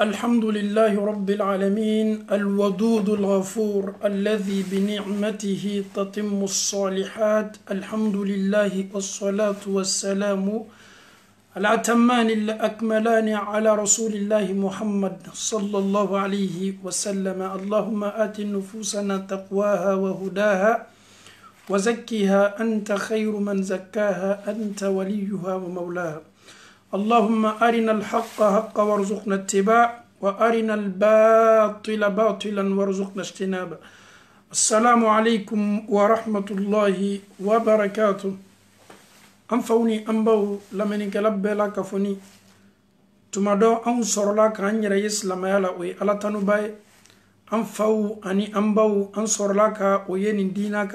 الحمد لله رب العالمين الودود الغفور الذي بنعمته تتم الصالحات الحمد لله والصلاة والسلام الأتمان الأكملان على رسول الله محمد صلى الله عليه وسلم اللهم آت نفوسنا تقواها وهداها وزكها أنت خير من زكاها أنت وليها ومولاها اللهم أرنا الحق حقا وارزقنا اتباع وأرنا الباطل باطلا وارزقنا اجتنابه السلام عليكم ورحمة الله وبركاته أنفوني أنبو لمن كلب لك فني تمدو أنصر لك أن يرى يسلم يلا وي ألا تنباي أنفو أني أنبو أنصر لك وين دينك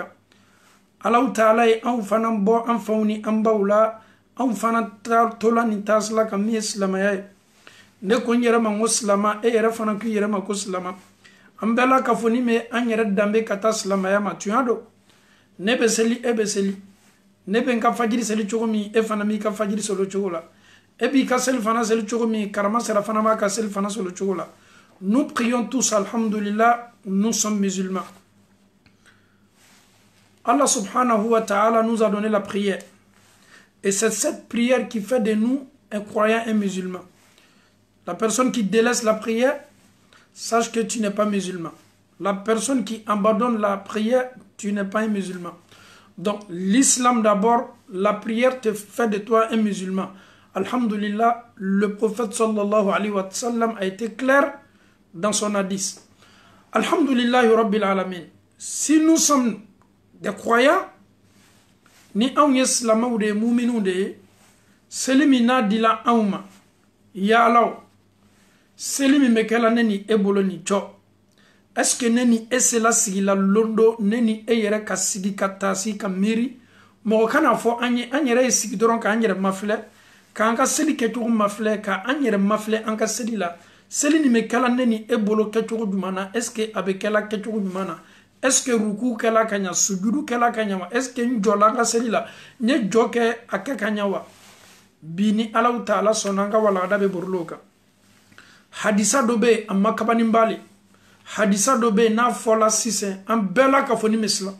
ألو تعالى أنفنبو أنفوني أنبو لا an fana tola ni tasla ka mi islama ya ne ko yere ma muslima e yere fana ku yere ma ko islama an bela ka foni me an yere dambe ka taslama ya ma tuyado ne be seli e be seli ne be ka fajiri seli chogomi e fana mi ka fajiri solo chogola e bi ka sel fana seli chogomi karama sera fana ma ka sel fana solo chogola nous prions tous alhamdulillah nous sommes musulmans. Allah subhanahu wa ta'ala nous a donné la prière. Et c'est cette prière qui fait de nous un croyant et musulman. La personne qui délaisse la prière, sache que tu n'es pas musulman. La personne qui abandonne la prière, tu n'es pas un musulman. Donc l'islam d'abord, la prière te fait de toi un musulman. Alhamdulillah, le prophète sallallahu alayhi wa sallam a été clair dans son hadith. Alhamdulillah rabbil alamin. Si nous sommes des croyants, ni an yeslama de muminu de selimi na dila auma ya law selimi mekela neni ebolo ni cho est-ce que neni esela sigila londo neni eyere ka sigi katasi ka miri mo kana fo anyere sigi doron ka anyere mafle ka anka seli ketu mafle ka anyere mafle anka seli la selini mekela neni ebolo ketu dumana est-ce que abekela ketu dumana est-ce que ruku kala kanya sujudu kala kanya est-ce que njola nga selila nye joke ake kanya wa bini Allah Ta'ala sonanga wala dabe burloka hadisa dobe amma kabani mbali hadisa dobe na fola sise am bela ka foni misla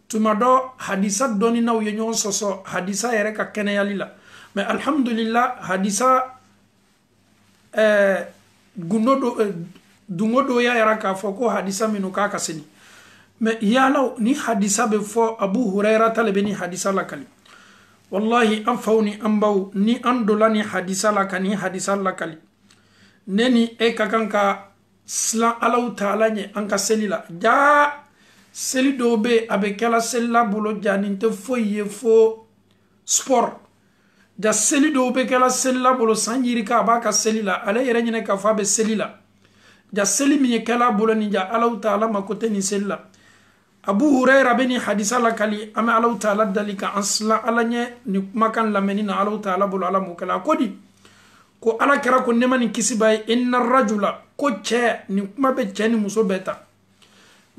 tumado hadisa doni na uyenyon soso hadisa yere ka kene yalila mais alhamdulillah hadisa gunodo dungodo ya yara ka foko hadisa minuka kaseni mais yalaw ni hadisa be fo Abu Huraira talibeni hadisa lakali wallahi anfawni ambaw ni andolani hadisa lakani hadisa lakali neni e kakanka sla Allah Ta'ala nye anka selila ja seli dobe abekela sella bolo janinte foye fo sport ja seli dobe kala sella bolo sanjiri ka baka selila ale yere nyine ka fa be selila ja seli mi kala bolo ni ja Allah Ta'ala makote ni selila Abu Huraira beni hadisa la kali ama Allah Ta'ala dalika ansla alanye ni makan lameni na Allah Ta'ala bulu ala mukala kodi ko ala kera ko nemani kisibay inna rajula ko che ni mabe che ni muso beta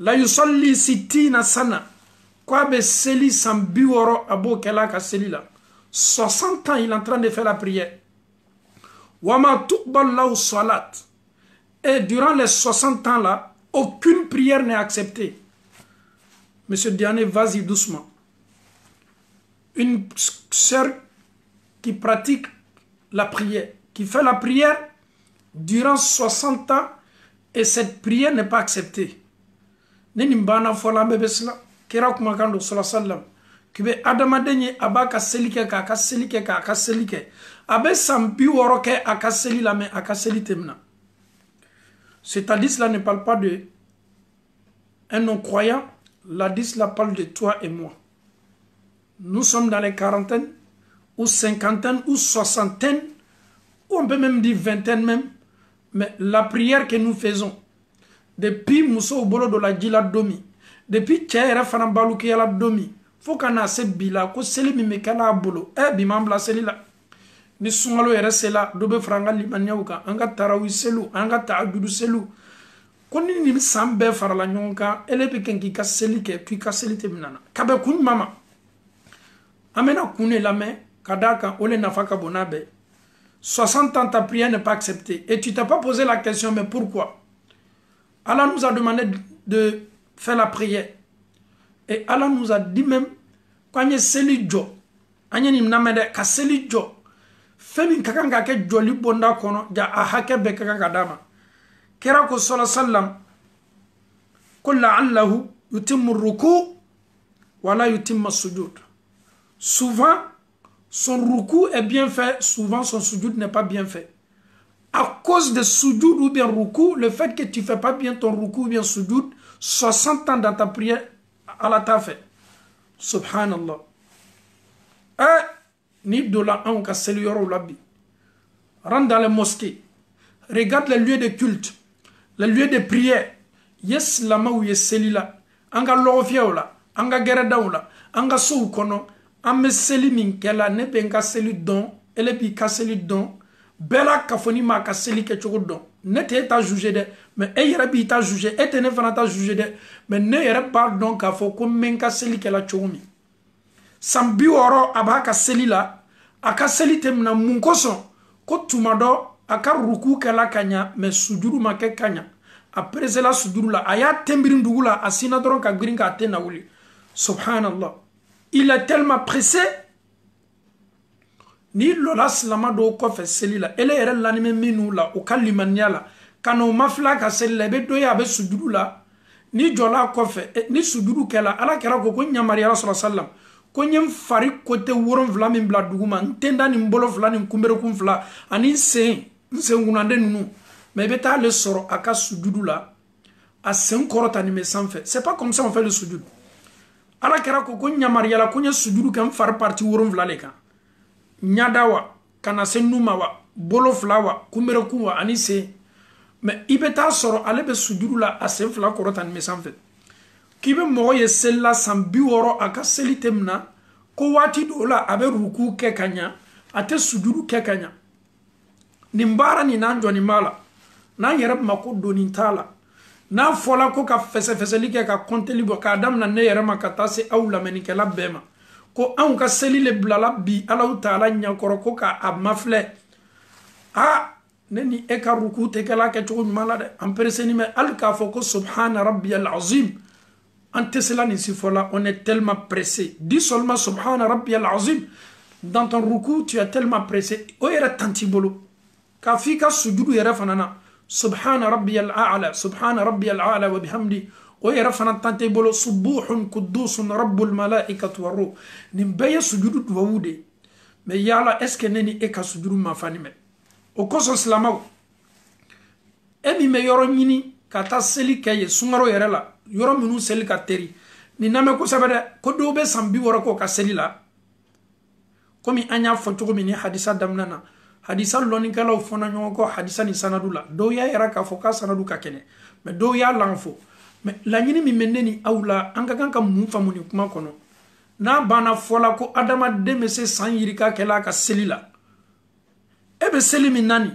la yusalli 60 sana ko be seli sambiworo abo kala ka seli la 60 ans il est en train de faire la prière wama tuqbal lahu salat et durant les 60 ans là aucune prière n'est acceptée. Monsieur Diane, vas-y doucement. Une sœur qui pratique la prière, qui fait la prière durant 60 ans et cette prière n'est pas acceptée. Nenimbana fola bebesla, kera kumakando sallam, kibe adama denye abaka selike ka kaselike ka kaselike, abe sampi woroke akaseli la me akaseli temna. Cet hadith-là ne parle pas de un non-croyant. L'hadith là parle de toi et moi. Nous sommes dans les quarantaines, ou cinquantaines, ou soixantaines, ou on peut même dire vingtaine même. Mais la prière que nous faisons, depuis Moussa Obolo de la Djila Domi, depuis Tchaïra Fanambalouki la Domi, faut qu'on a cette bila, ko seli mimekala bolo, bimambla seli la. Ni sungalo ere sela, dobe franga limanyauka, anga tarawi selu, anga ta'adudu selu. Koni ni sambe farala nyonka elepe kenki ka selike puis ka selite minana kabe kun mama amena kune lame kadaka ole nafaka bonabe 60 ans ta prière n'est pas acceptée. Et tu t'es pas posé la question, mais pourquoi? Allah nous a demandé de faire la prière. Et Allah nous a dit même, quand il y a seli jo, anya ni mnamede ka seli jo, femi kakanga ke joli bonda kono, ja ahake be kakanga dama. Kera ko sallallahu alayhi wa sallam, qul la'allahu yutimmu ruku wala yutimma sujud. Souvent, son ruku est bien fait, souvent son sujud n'est pas bien fait. À cause de sujud ou bien ruku, le fait que tu ne fais pas bien ton ruku ou bien sujud, 60 ans dans ta prière, Allah t'a fait. Subhanallah. Ni dola an ka seli yoro labi. Rentre dans les mosquées. Regarde les lieux de culte, les lieux de prière. Yes lama ou yes seli la. Anga lofia la, anga gereda la, anga sou kono, ame seli min kela ne be nga seli don, ele bi ka seli don. Bela kafoni ma ka seli ke chogo don. Ne te ta jugé de, mais e yere bi ta jugé, et te ne fana ta jugé de, mais ne yere pardon ka fo ko men ka seli ke la chogo mi. Sambi oro aba ka seli la, aka seli temna munkoson, ko tumado aka ruku ke la kanya, mais sujuru ma ke kanya. Après cela sujuru la, aya tembirin dugula, asina doron ka grin ka atena wuli. Subhanallah. Il est tellement pressé. Ni lola silama do ko fe seli la ele yere lanime minu la o kalimanya la kano mafla ka seli la be do ya be sujudu la ni jola ko fe ni sujudu kala ala kera ko nyamari ya rasul sallam ko nyem fari kote woron vla min bla duguma ntenda ni mbolo vla ni kumbere kum vla ani se ngunande nunu mais beta le soro aka sujudu la a sen korota ni me sanfe. C'est pas comme ça on fait le sujudu. Ala kera ko nyamari ya la ko nya sujudu kam far parti woron vla le kan nyadawa kana senumawa bolo flawa kumere kuwa anise mais ibeta soro alebe sujuru la asen fla korota ni mesanfe kibe moye sella sambi woro aka selitemna ko wati dola abe ruku ke kanya ate sujuru ke kanya nimbara ni nanjo ni mala na yereb mako doni tala na fola ko ka fese like ka konteli bo ka adam na ne yere makata se awla menike la bema ko an ka seli le blala bi ala taala nyakoro ko ka amafle neni e ka ruku te kala ke to mala de am preseni me al ka foko subhana rabbiyal azim ante cela ni sifola on est tellement pressé. Dis seulement subhana rabbiyal azim dans ton ruku tu es tellement pressé o yera tantibolo ka fika sujudu yera fanana subhana rabbiyal a'la wa bihamdi ويرى فنانتي بولو صبوح قدوس رب الملائكة والروح نمبيا سجود دوودي مي يالا اسكي نيني اكا سجود ما فانيمي وكوسو سلامو ابي مي يورو نيني كاتا سيلي كاي سونغارو يرلا يورو منو سيلي كاتيري ni name ko sabada ko do be sambi woro ko ka selila komi anya fonto mi ni hadisa damnana hadisa loni kala fona nyoko hadisa ni sanadula do ya era ka foka sanadu ka kene me do ya lanfo mais la nyini mi meneni awla anga kanka mun famuni kuma kono na bana fola ko adama demese sanyirika kela ka selila ebe selimi nani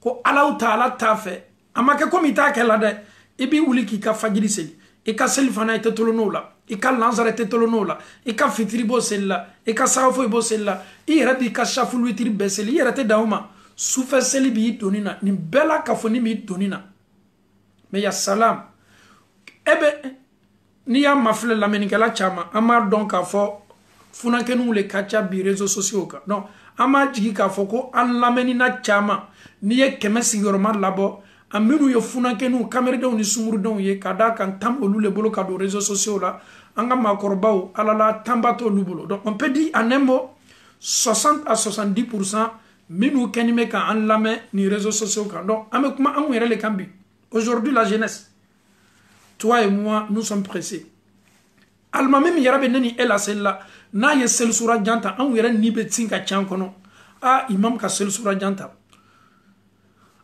ko alaw taala tafe amake komita kela de ibi wuli ki ka fajiri seli e ka seli fana ite tolono la e ka lanzara ite tolono la e ka fitri bo sella e ka safo bo sella i rabi ka shafulu witri beseli yera te dauma sufa seli bi donina ni bela ka foni mi donina me ya salam ebe ni ya mafle la menikela chama ama donc a fo funankenu le kacha bi réseaux sociaux ka non ama jigi ka fo ko an lameni na chama ni ye kemesi yorma labo aminu yo funankenu kamere de ni sumuru don ye kada kan tam olu le bolo ka do réseaux sociaux la anga makorbaw alala tambato lubolo. Donc on peut dire en un mot 60 à 70% minu kenime ka an lame ni réseaux sociaux ka. Donc ame kuma an were le kambi. Aujourd'hui la jeunesse, toi et moi, nous sommes pressés. Alma même yarabe neni ela sella na ye sel sura janta an wera ni be tsinka chankono imam ka sel sura janta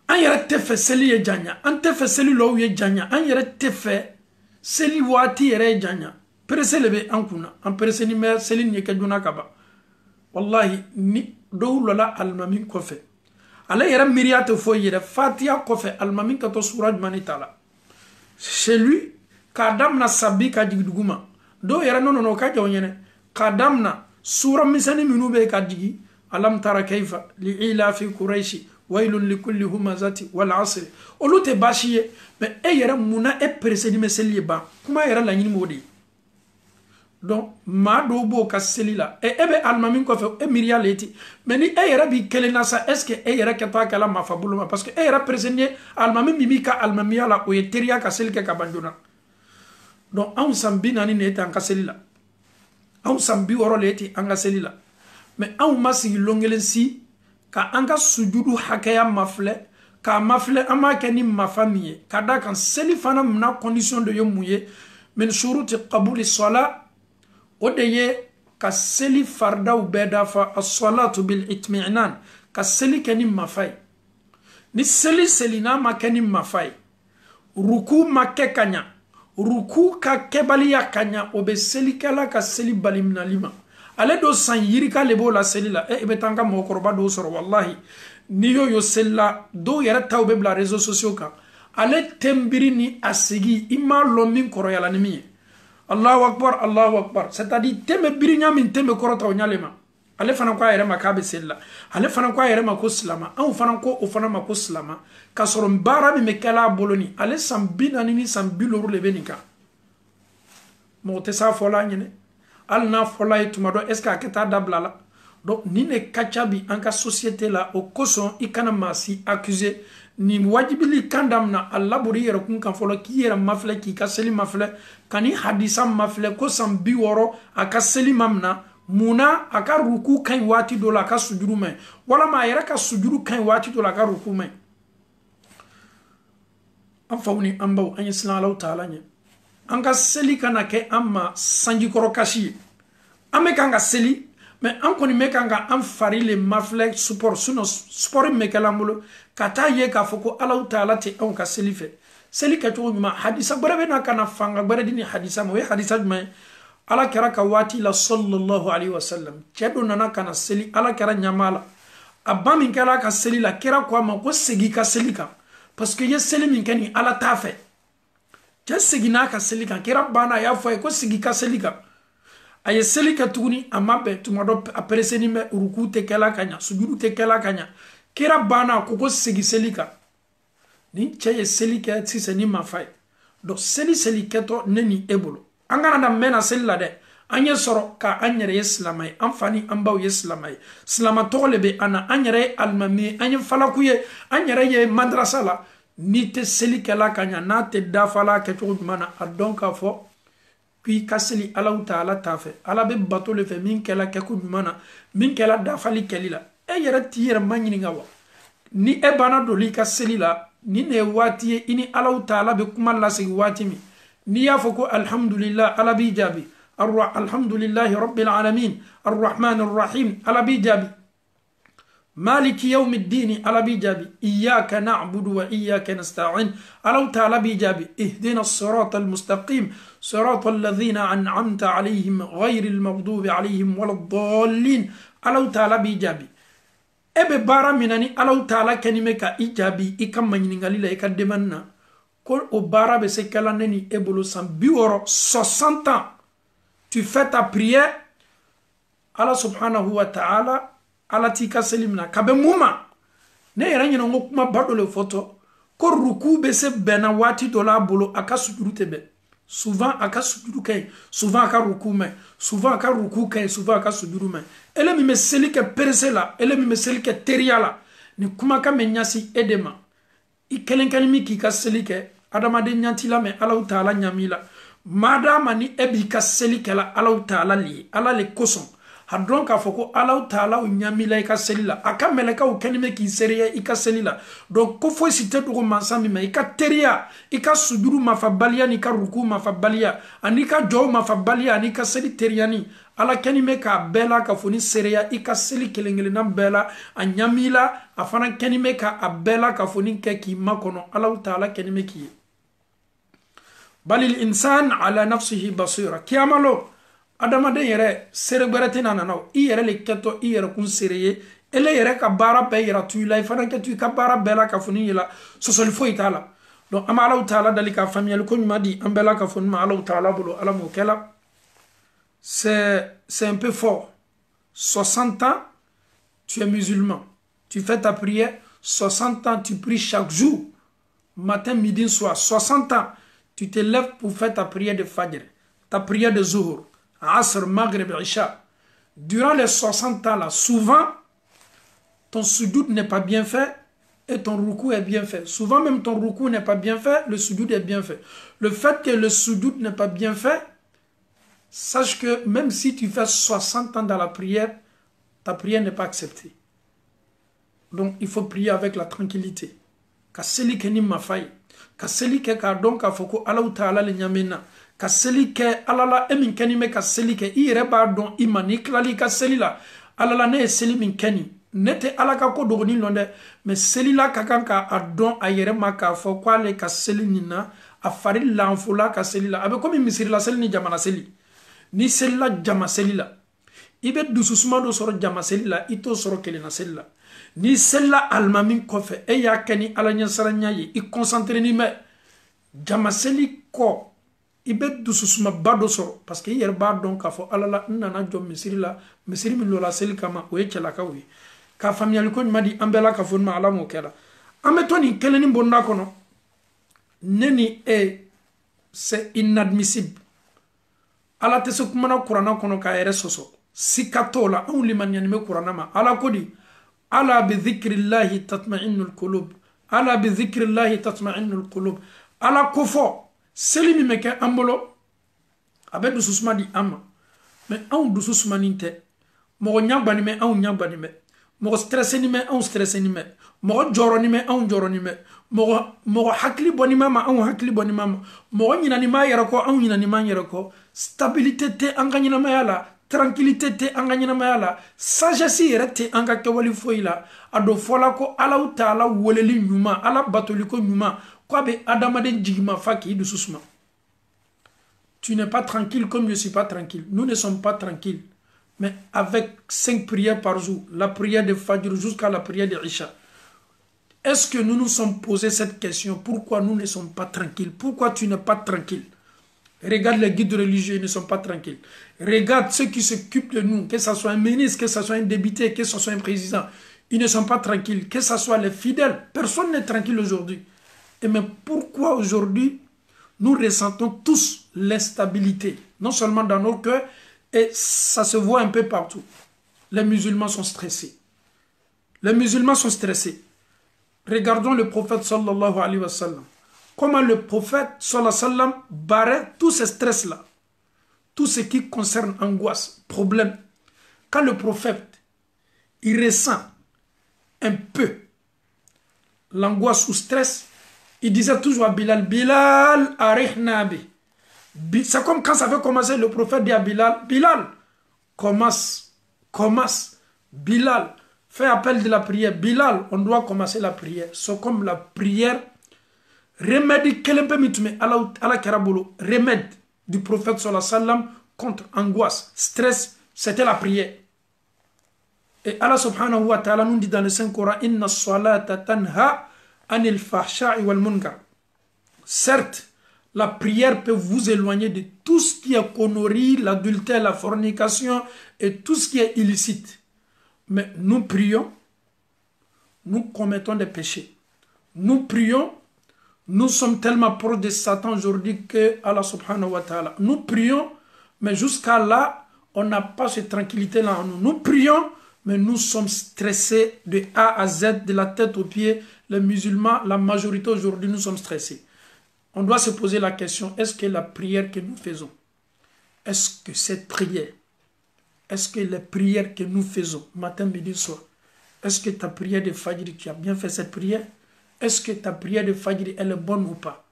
an yara tefe seli ye janya an tefe seli lo ye janya an yara tefe seli wati yere janya presse lebe an kuna an presse ni mer seli ni ke juna kaba wallahi ni do lola alma min ko fe ala yara miriate fo yere fatia ko fe alma min ka to sura manitala chez lui kadam na sabi ka jigduguma do yara no ka jawnyene kadam na sura misani minu be ka jigi alam tara kayfa li'ila fi quraish waylun likulli humazati wal asr olute bashiye mais e yera muna e presedi me seli ba kuma yera la nyini modi donc ma do bo ka seli la e ebe almamin ko fe e miria leti mais ni e yera bi kelena sa est ce que e yera kata kala ma fabuluma parce que e yera presedi almamin bibi ka almamia la o yeteria ka seli ka banduna donc on sambi nani neta an ka seli la on sambi woro leti an ka seli la mais on masi longelen si ka anga sujudu hakaya mafle ka mafle ama keni mafamiye kada kan seli fana mna condition de yomuye min shuruti qabuli sala odeye ka seli farda ubeda fa as-salatu bil itmi'nan ka seli keni mafai ni seli na ma keni mafai ruku make kanya ruku ka kebaliya kanya obe seli kala ka seli balimna lima ale do san yirika lebo la seli la e betanga mokoroba do soro wallahi ni yo sella do yara tawbe bla réseaux sociaux ka ale tembiri ni asigi ima lomin koro yala ni mi Allahu akbar c'est-à-dire teme birinya min teme koro taw nyalema ale fana ko ayere makabe sella ale fana ko ayere mako slama an fana ko o fana mako slama ka soro mbara mi mekala boloni ale sambina ni sambilo le benika mo te sa fola nyene al na fola tumado est ce que aketa dablala donc ni ne kachabi en ka société la au koson ikana masi accusé ni wajibili kandamna Allah buri yero kun kan folo ki yera mafle ki ka seli mafle kani hadisa mafle ko sambi woro aka seli mamna muna aka ruku kan wati dola ka sujuru mai wala ma yera ka sujuru kan wati dola ka ruku mai an fawni an baw an islam Allah ta'ala nye an ka seli kana ke amma sanji koro kashi ame kanga seli mais an koni me kanga an fari le mafle support suno sport me kalamulo kata ye ka foko Allah ta'ala te an ka seli fe seli ka to ma hadisa barabe na kana fanga baradi ni hadisa mo hadisa ma ala kara ka wati la sallallahu alaihi wasallam cedo nana kana seli ala kara nyamala abba min kala ka seli la kira ko ma ko segi ka seli ka parce que ye seli min kani ala ta fe je segi na ka seli ka kira bana ya fo ko segi ka seli ka aye seli ka tuguni amabe tumado apreseni me ruku te kala kanya sujudu te kala kanya kira bana ko segi seli ka ni cheye seli ka tsi ni mafai do seli keto neni ebolo angana da mena seli la de anye soro ka anyere islamai amfani ambaw islamai slama tolebe ana anyere almami anye falakuye anyere ye madrasa la ni te seli kala kanya na te dafala ke to mana adonka fo kui kaseli Allah ta'ala tafe ala be bato le fe min kala ke ku mana min kala dafali kelila e yere tiyere manyini ngawa ni e bana do li kaseli la ni ne wati ini Allah ta'ala be kuma la sigi wati mi ni ya foko alhamdulillah ala bi jabi alhamdulillah rabbil alamin arrahman arrahim ala bi jabi مالك يوم الدين على بيجابي إياك نعبد وإياك نستعين على تعالى بيجابي اهدنا الصراط المستقيم صراط الذين أنعمت عليهم غير المغضوب عليهم ولا الضالين على تعالى بيجابي ebe bara minani Allah ta'ala kanime ka ijabi ikam manyiningali la ikademana ko o bara be se kala neni ebolo san biworo 60 ans tu fais ta prière Allah subhanahu wa ta'ala ala tika selimna kabe muma ne yera nyina ngokuma bado le photo ko ruku be se bena wati dola bolo aka sujuru tebe souvent aka sujuru kay souvent aka ruku me souvent aka ruku kay souvent aka sujuru me ele mi meseli ke persela ele mi meseli ke teriala ni kuma ka menyasi edema ikelen kalimi ki ka selike adama de nyantila me Allah ta'ala nyamila madama ni ebi ka selike la Allah ta'ala li ala le koson hadron ka foko Allah ta'ala u nyamila ika selila aka meleka u kenime ki seriya ika selila donc ko fo site to mansami me ika teria ika sujuru mafabalia ni ka ruku mafabalia anika jo mafabalia anika seli teriani ala kenime ka bela ka foni seriya ika seli kelengele na bela anyamila afana kenime ka abela ka foni ke ki makono Allah ta'ala kenime ki balil insan ala nafsihi basira kiamalo adama de yere sereberete nanano i yere le keto i yere kun sereye ele yere ka bara be yere tu la ifana ke tu ka bara bela ka funi yela so so fo itala donc ama Allah ta'ala dalika famille ko nyuma di ambela ka funi ma Allah ta'ala bolo ala mo kala c'est un peu fort 60 ans tu es musulman, tu fais ta prière, 60 ans, tu pries chaque jour, matin, midi, soir, 60 ans, tu te lèves pour faire ta prière de Fajr, ta prière de Zuhur, Asr, Maghrib, Isha. Durant les 60 ans là, souvent, ton sujoud n'est pas bien fait et ton ruku est bien fait. Souvent même ton ruku n'est pas bien fait, le sujoud est bien fait. Le fait que le sujoud n'est pas bien fait, sache que même si tu fais 60 ans dans la prière, ta prière n'est pas acceptée. Donc il faut prier avec la tranquillité. Ka seli ke ni mafai, ka seli ke ka don ka foko Allah Ta'ala le nyamena, ka seli ke alala emin keni me ka seli ke ire ba don imani klali ka seli la, alala ne seli min keni. Nete alaka ko dogoni londe, mais seli la ka kan ka adon ayere ma ka foko ale ka seli nina, a fari lanfola ka seli la. Abe komi misiri la seli ni jamana seli. Ni seli la jama seli la. Ibe dususuma do soro jama seli la, ito soro kelena seli la. Ni sella almamin kofe e ya kani ala nyasaranya ye I concentré ni me jama seli ko ibe dususuma bado soro parce que yer ba don ka fo alala nana jom misiri la misiri mi lola seli kama o ye chela ka wi ka familial ko madi ambela ka fo ma ala mo kela ametoni keleni bonna kono neni c'est inadmissible ala te so kumana qur'ana kono ka ere soso sikatola on limanyani me qur'ana ma ala kodi ala bi dhikrillahi tatma'innul qulub ala bi dhikrillahi tatma'innul qulub ala kofo selimi meke ambolo abe dususuma di amma mais on dususuma ninte mo nyagbani me on nyagbani me mo stressé ni me on stressé ni me mo joro ni me on joro ni me mo hakli boni mama on hakli boni mama mo nyina ni ma yerako on nyina ni ma yerako stabilité te anganyina ma yala tranquillité te anganyina mayala sagesse yerete anga kewali foila ado fola ko ala Ta'ala woleli nyuma ala batoliko nyuma ko be adamaden jigima faki du susma. Tu n'es pas tranquille comme je suis pas tranquille. Nous ne sommes pas tranquilles. Mais avec 5 prières par jour, la prière de Fajr jusqu'à la prière de Isha, est-ce que nous nous sommes posé cette question? Pourquoi nous ne sommes pas tranquilles? Pourquoi tu n'es pas tranquille? Regarde les guides religieux, ils ne sont pas tranquilles. Regarde ceux qui s'occupent de nous, que ce soit un ministre, que ce soit un député, que ce soit un président. Ils ne sont pas tranquilles, que ce soit les fidèles. Personne n'est tranquille aujourd'hui. Et mais pourquoi aujourd'hui, nous ressentons tous l'instabilité, non seulement dans nos cœurs, et ça se voit un peu partout. Les musulmans sont stressés. Les musulmans sont stressés. Regardons le prophète sallallahu alayhi wa sallam. Comment le prophète sallallahu alayhi wa sallam barrait tous ces stress-là. Tout ce qui concerne angoisse, problème. Quand le prophète, il ressent un peu l'angoisse ou stress, il disait toujours à Bilal, Bilal, arihna bi. C'est comme quand ça veut commencer, le prophète dit à Bilal, Bilal, commence. Bilal, fais appel de la prière. Bilal, on doit commencer la prière. C'est comme la prière, remède, remède du prophète sallallahu alayhi wa sallam contre angoisse, stress, c'était la prière. Et Allah subhanahu wa ta'ala nous dit dans le Saint-Coran, Inna salata tanha anil fahsha'i wal munkar. Certes, la prière peut vous éloigner de tout ce qui est connerie, l'adultère, la fornication et tout ce qui est illicite. Mais nous prions, nous commettons des péchés. Nous prions, nous sommes tellement proches de Satan aujourd'hui que Allah subhanahu wa ta'ala. Nous prions, mais jusqu'à là, on n'a pas cette tranquillité-là en nous. Nous prions, mais nous sommes stressés de A à Z, de la tête aux pieds. Les musulmans, la majorité aujourd'hui, nous sommes stressés. On doit se poser la question, est-ce que la prière que nous faisons, est-ce que cette prière, est-ce que les prières que nous faisons, matin, midi, soir, est-ce que ta prière de Fajr, tu as bien fait cette prière? Est-ce que ta prière de Fajr, elle est bonne ou pas?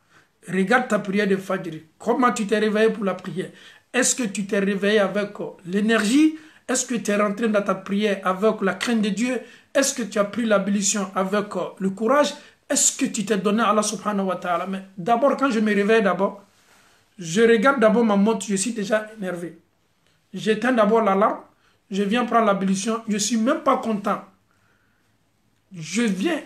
Regarde ta prière de Fajr. Comment tu t'es réveillé pour la prière? Est-ce que tu t'es réveillé avec l'énergie? Est-ce que tu es rentré dans ta prière avec la crainte de Dieu? Est-ce que tu as pris l'ablution avec le courage? Est-ce que tu t'es donné à Allah subhanahu wa ta'ala? Mais d'abord, quand je me réveille d'abord, je regarde d'abord ma montre, je suis déjà énervé. J'éteins d'abord l'alarme, je viens prendre l'ablution, je ne suis même pas content. Je viens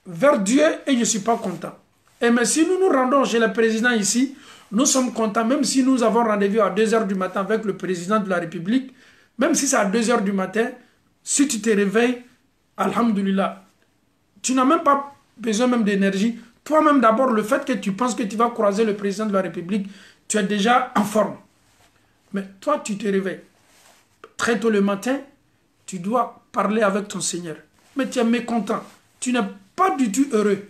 vers Dieu et je ne suis pas content. Et mais si nous nous rendons chez le président ici, nous sommes contents, même si nous avons rendez-vous à 2 h du matin avec le président de la République, même si c'est à 2 h du matin, si tu te réveilles, alhamdulillah, tu n'as même pas besoin même d'énergie. Toi-même d'abord, le fait que tu penses que tu vas croiser le président de la République, tu es déjà en forme. Mais toi, tu te réveilles. Très tôt le matin, tu dois parler avec ton Seigneur. Mais tu es mécontent. Tu n'es pas du tout heureux.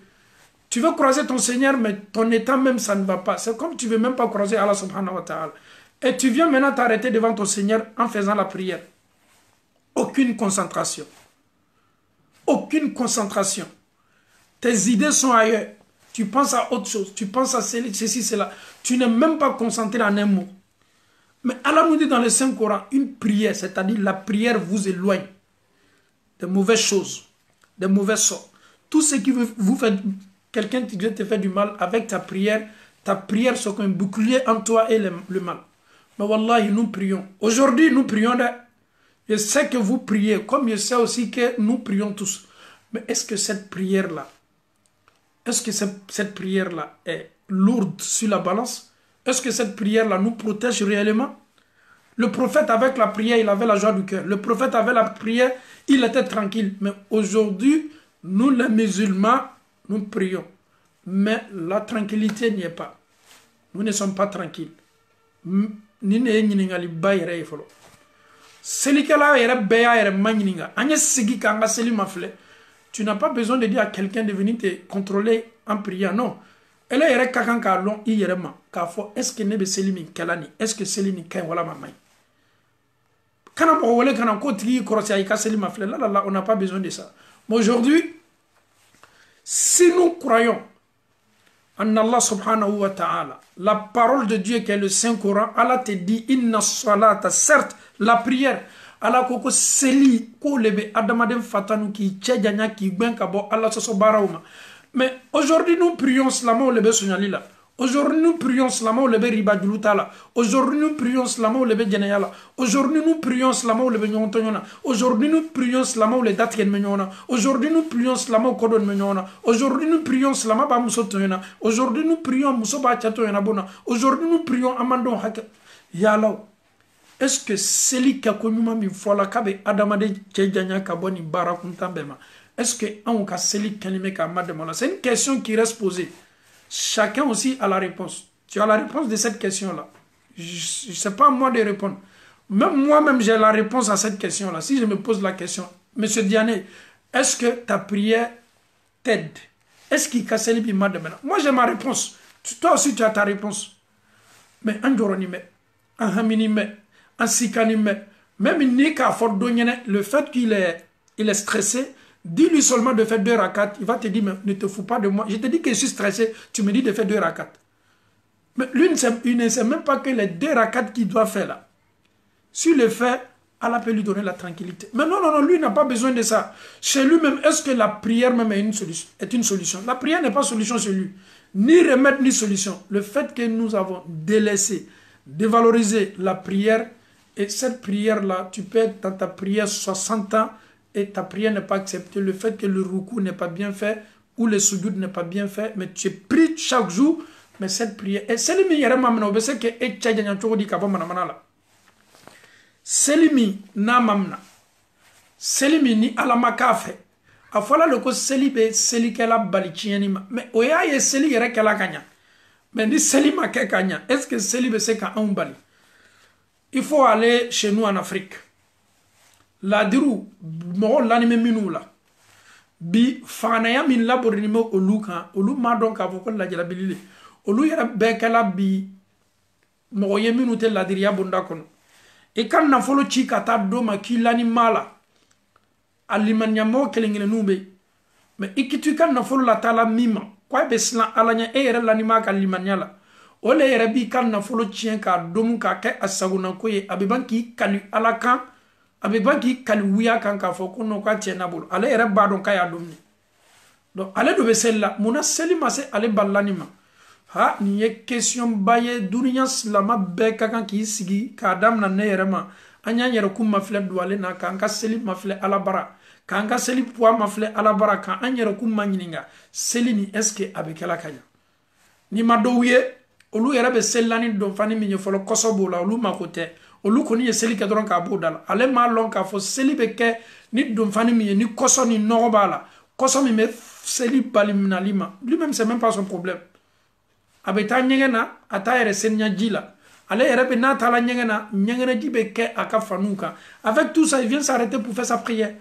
Tu veux croiser ton Seigneur, mais ton état même, ça ne va pas. C'est comme tu ne veux même pas croiser Allah subhanahu wa ta'ala. Et tu viens maintenant t'arrêter devant ton Seigneur en faisant la prière. Aucune concentration. Aucune concentration. Tes idées sont ailleurs. Tu penses à autre chose. Tu penses à ceci, cela. Tu n'es même pas concentré en un mot. Mais Allah nous dit dans le Saint-Coran, une prière, c'est-à-dire la prière vous éloigne de mauvaises choses, de mauvais sorts. Tout ce qui vous fait, quelqu'un qui te fait du mal avec ta prière c'est comme un bouclier en toi et le mal. Mais wallahi, nous prions. Aujourd'hui, nous prions. Je sais que vous priez, comme je sais aussi que nous prions tous. Mais est-ce que cette prière-là, est lourde sur la balance? Est-ce que cette prière-là nous protège réellement? Le prophète avec la prière, il avait la joie du cœur. Le prophète avec la prière, il était tranquille. Mais aujourd'hui, nous les musulmans, nous prions. Mais la tranquillité n'y est pas. Nous ne sommes pas tranquilles. Tu n'as pas besoin de dire à quelqu'un de venir te contrôler en priant. Non. Elle est quelqu'un qui a long irema. Est-ce que nebe selimi kelani? Est-ce que selimi ken wala mamai? Quand on voit qu'on a côté croisé selima flé, là, on n'a pas besoin de ça. Mais aujourd'hui, si nous croyons en Allah subhanahu wa ta'ala, la parole de Dieu qui est le Saint-Coran, Allah te dit inna salata, certes, la prière. Allah koko seli ko lebe adamadem fatanu ki tchedjanya ki ben kabo Allah soso barauma. Mais aujourd'hui nous prions slama ou lebe sunyalila. Aujourd'hui nous prions slama ou lebe ribadulutala. Aujourd'hui nous prions slama ou lebe djenayala. Aujourd'hui nous prions slama ou lebe nyontonyona. Aujourd'hui nous prions slama ou le datken menyona. Aujourd'hui nous prions slama ou kodon menyona. Aujourd'hui nous prions slama ba musotonyona. Aujourd'hui nous prions musoba chatoyona bona. Aujourd'hui nous prions amandon hake. Yalaw. Est-ce que celi qui a connu mi fola kabe adamade tchedjanya kaboni barakuntambema? Est-ce que on ka celi kanime ka mademala? C'est une question qui reste posée. Chacun aussi a la réponse. Tu as la réponse de cette question-là. Je ne sais pas moi de répondre. Même moi-même j'ai la réponse à cette question-là. Si je me pose la question, Monsieur Diané, est-ce que ta prière t'aide? Est-ce qu'il ka celi bi mademala? Moi j'ai ma réponse. Toi aussi tu as ta réponse. Mais en doronime, en haminime, en sikanime, même le fait qu'il est stressé, dis-lui seulement de faire 2 rakats, il va te dire, mais ne te fous pas de moi. Je te dis que je suis stressé, tu me dis de faire 2 rakats. Mais lui, il ne sait même pas que les 2 rakats qu'il doit faire là, s'il le fait, Allah peut lui donner la tranquillité. Mais non, lui n'a pas besoin de ça. Chez lui-même, est-ce que la prière même est une solution? La prière n'est pas solution chez lui. Ni remède, ni solution. Le fait que nous avons délaissé, dévalorisé la prière, et cette prière-là, tu peux être dans ta prière 60 ans et ta prière n'est pas acceptée. Le fait que le ruku n'est pas bien fait ou le sujoud n'est pas bien fait, mais tu pries chaque jour, mais cette prière... Et c'est lui qui mamna, c'est que etchadjanya chodi kabo manamana. Selimi na mamna. Selimi ni alamaka fait. Afola le ko selibe selikela balichieni ma. Mais oya ye seli yere kala kanya. Mais ni selima ke kanya. Est-ce que selibe c'est ka un bali? Il faut aller chez nous en Afrique. La dirou, mon l'anime minou la. Bi fanaya min laborinimo oluka, olu ma donc avoko la jalabilile. Olu yera bekala bi moye minou te la diria bonda kono. Et quand na folo chika ta doma ki l'animala alimanya mo kelengene numbe. Mais ikitu kan na folo la tala mima. Kwa besla alanya e yera l'anima ka limanya la. Ole yere bi kan na folo chien ka domu ka ke asaguna koye abeban ki kali alakan abeban ki kali wiya kan ka foko no ka tiena bol ale yere ba don kaya domni donc ale do be sella muna selima se ale ballanima ha ni ye question baye duniya slama be kan ki sigi ka dam na ne yere ma anya yere kum mafle do ale na kan ka seli mafle ala bara kan ka seli poa mafle ala bara kan anyere kum manyininga selini eske abekela kanya ni madowiye olu yɛrɛ bɛ selilani dɔn fani min ye fɔlɔ kɔsɔb'o la olu mako tɛ olu koni ye seli kɛ dɔrɔn k'a b'o da la ale m'a lɔn k'a fɔ seli bɛ kɛ ni donfani min ye ni kɔsɔ ni nɔgɔ b'a la kɔsɔ min bɛ seli bali minali ma lui-même c'est même pas son problème a bɛ taa ɲɛgɛn na a t'a yɛrɛ seniya ji la ale yɛrɛ bɛ n'a taara ɲɛgɛn na ɲɛgɛnɛji bɛ kɛ a ka faniw kan avec tout ça il vient s'arrêter pour faire sa prière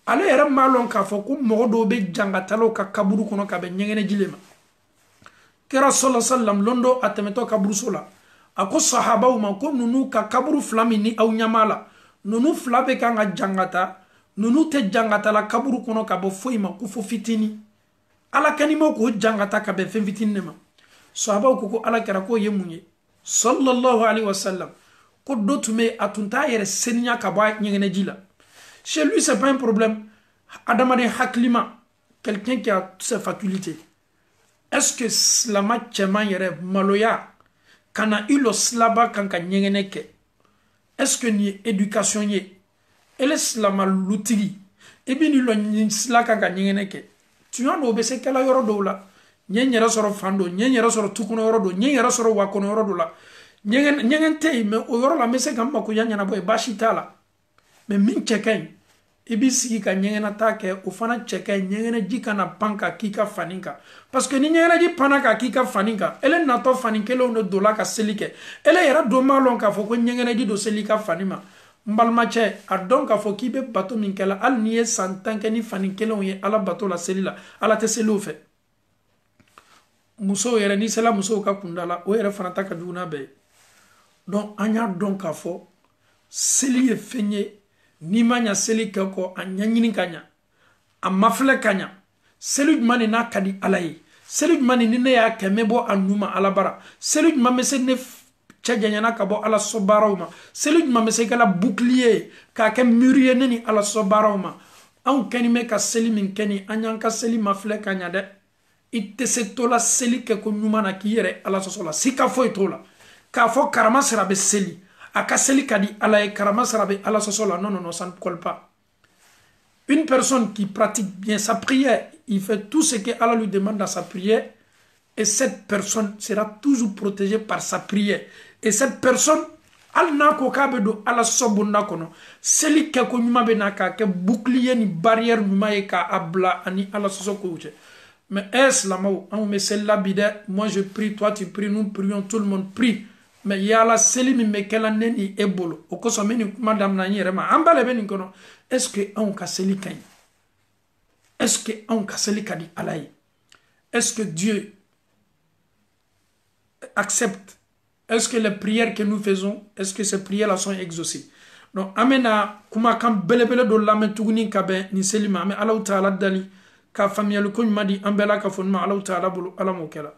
ale yɛrɛ m'a lɔn k'a fɔ ko mɔgɔ dɔw bɛ jangatalaw ka kaburu kɔnɔ ka bɛn ɲɛgɛnɛji le ma kira sallallahu alaihi wasallam londo a tɛmɛtɔ kaburuso la a ko sahabaw ma ko nunu ka kaburu fila min ni aw ɲama la nunu fila bɛ kan ka jangata nunu tɛ jangata la kaburu kɔnɔ ka bɔ foyi ma ko fo fitini ala kɛnima k'o jangata ka bɛn fɛn fitini de ma sahabaw ko ala kɛra k'o ye mun ye sallallahu alaihi wasallam ko dɔ tun bɛ a tun t'a yɛrɛ seniya ka bɔ ɲɛgɛnɛji la chez lui c'est pas un problème adamaden hakilima quelqu'un qui a toutes ses facultés est-ce que silama cɛman yɛrɛ maloya kana ilo silaba kan ka ɲɛgɛnɛ kɛ est-ce que nin ye éducation ye ele silama lutigi i bɛ nin lɔ sila kan ka ɲɛgɛnɛ kɛ tuɲa dɔw bɛ se kɛla yɔrɔ dɔw la ɲɛ n yɛrɛ sɔrɔ fan dɔ ɲɛ n yɛrɛ sɔrɔ tukɔnɔ yɔrɔ dɔ ɲɛ n yɛrɛ sɔrɔ wakɔnɔ yɔrɔ dɔ la ɲɛgɛn tɛ yen mais o yɔrɔ la n bɛ se ka n makoya ɲɛnabɔ ye baasi t'a la mais min cɛ ka ɲi i b'i sigi ka ɲɛgɛnata kɛ o fana cɛ ka ɲi ɲɛgɛnɛji kana pan ka k'i ka fani kan parce que ni ɲɛgɛnɛji panna ka k'i ka fani kan ele natɔ fani kelenw de donla ka seli kɛ ele yɛrɛ don m'a lɔn k'a fɔ ko ɲɛgɛnɛji don seli ka fani ma n balimacɛ a dɔn k'a fɔ k'i bɛ bato min kɛ la hali n'i ye san 10 kɛ ni fani kelenw ye ala bato la seli la ala tɛ seli o fɛ musow yɛrɛ n'i sela musow ka kunda la o yɛrɛ fana ta ka jugu n'a bɛɛ ye donc an y'a dɔn k'a fɔ seli ye fɛn ye n'i ma ɲa seli kɛ kɔ a ɲɛɲini ka ɲa a mafilɛ ka ɲa seli jumɛn de n'a ka di ala ye seli jumɛn de ni ne y'a kɛ n bɛ bɔ a nu ma ala bara seli jumɛn bɛ se ne cɛ janyana ka bɔ ala sɔ baaraw ma seli jumɛn bɛ se kɛla bouclier ye k'a kɛ mur ye ne ni ala sɔ baaraw ma anw kɛni bɛ ka seli min kɛ ni an y'an ka seli mafilɛ ka ɲa dɛ i tɛ se to la seli kɛ ko ɲuman na k'i yɛrɛ ala sɔsɔ la sika foyi t'o la k'a fɔ karama sera bɛ seli a ka seli ka di ala ye karama sera bɛ ala sɔsɔ la non non non ça ne colle pas une personne qui pratique bien sa prière il fait tout ce que Allah lui demande dans sa prière et cette personne sera toujours protégée par sa prière et cette personne hali n'a ko k'a bɛ don ala sɔsɔ bonda kɔnɔ seli kɛ ko ɲuman bɛ na k'a kɛ bouclier ni barrière ɲuman ye k'a bila ani ala sɔsɔ kow cɛ mais silamɛw anw bɛ seli la bi dɛ moi je prie toi tu pries nous prions tout le monde prie mais yala seli min bɛ kɛla ne ni e bolo o kosɔn n bɛ nin kuma daminɛ n yɛrɛ ma an bɛɛ de bɛ nin kɔnɔ est-ce que anw ka seli ka ɲi est-ce que anw ka seli ka di ala ye est-ce que Dieu accepte est-ce que les prières que nous faisons est-ce que ces prières-là sont exaucées donc an bɛna kumakan belebele dɔ lamɛn tuguni ka bɛn nin seli ma an bɛ Alahu Taala dali ka faamuyali ko ɲuman di an bɛɛ la ka fɔ nin ma Alahu Taala bolo ala m'o kɛla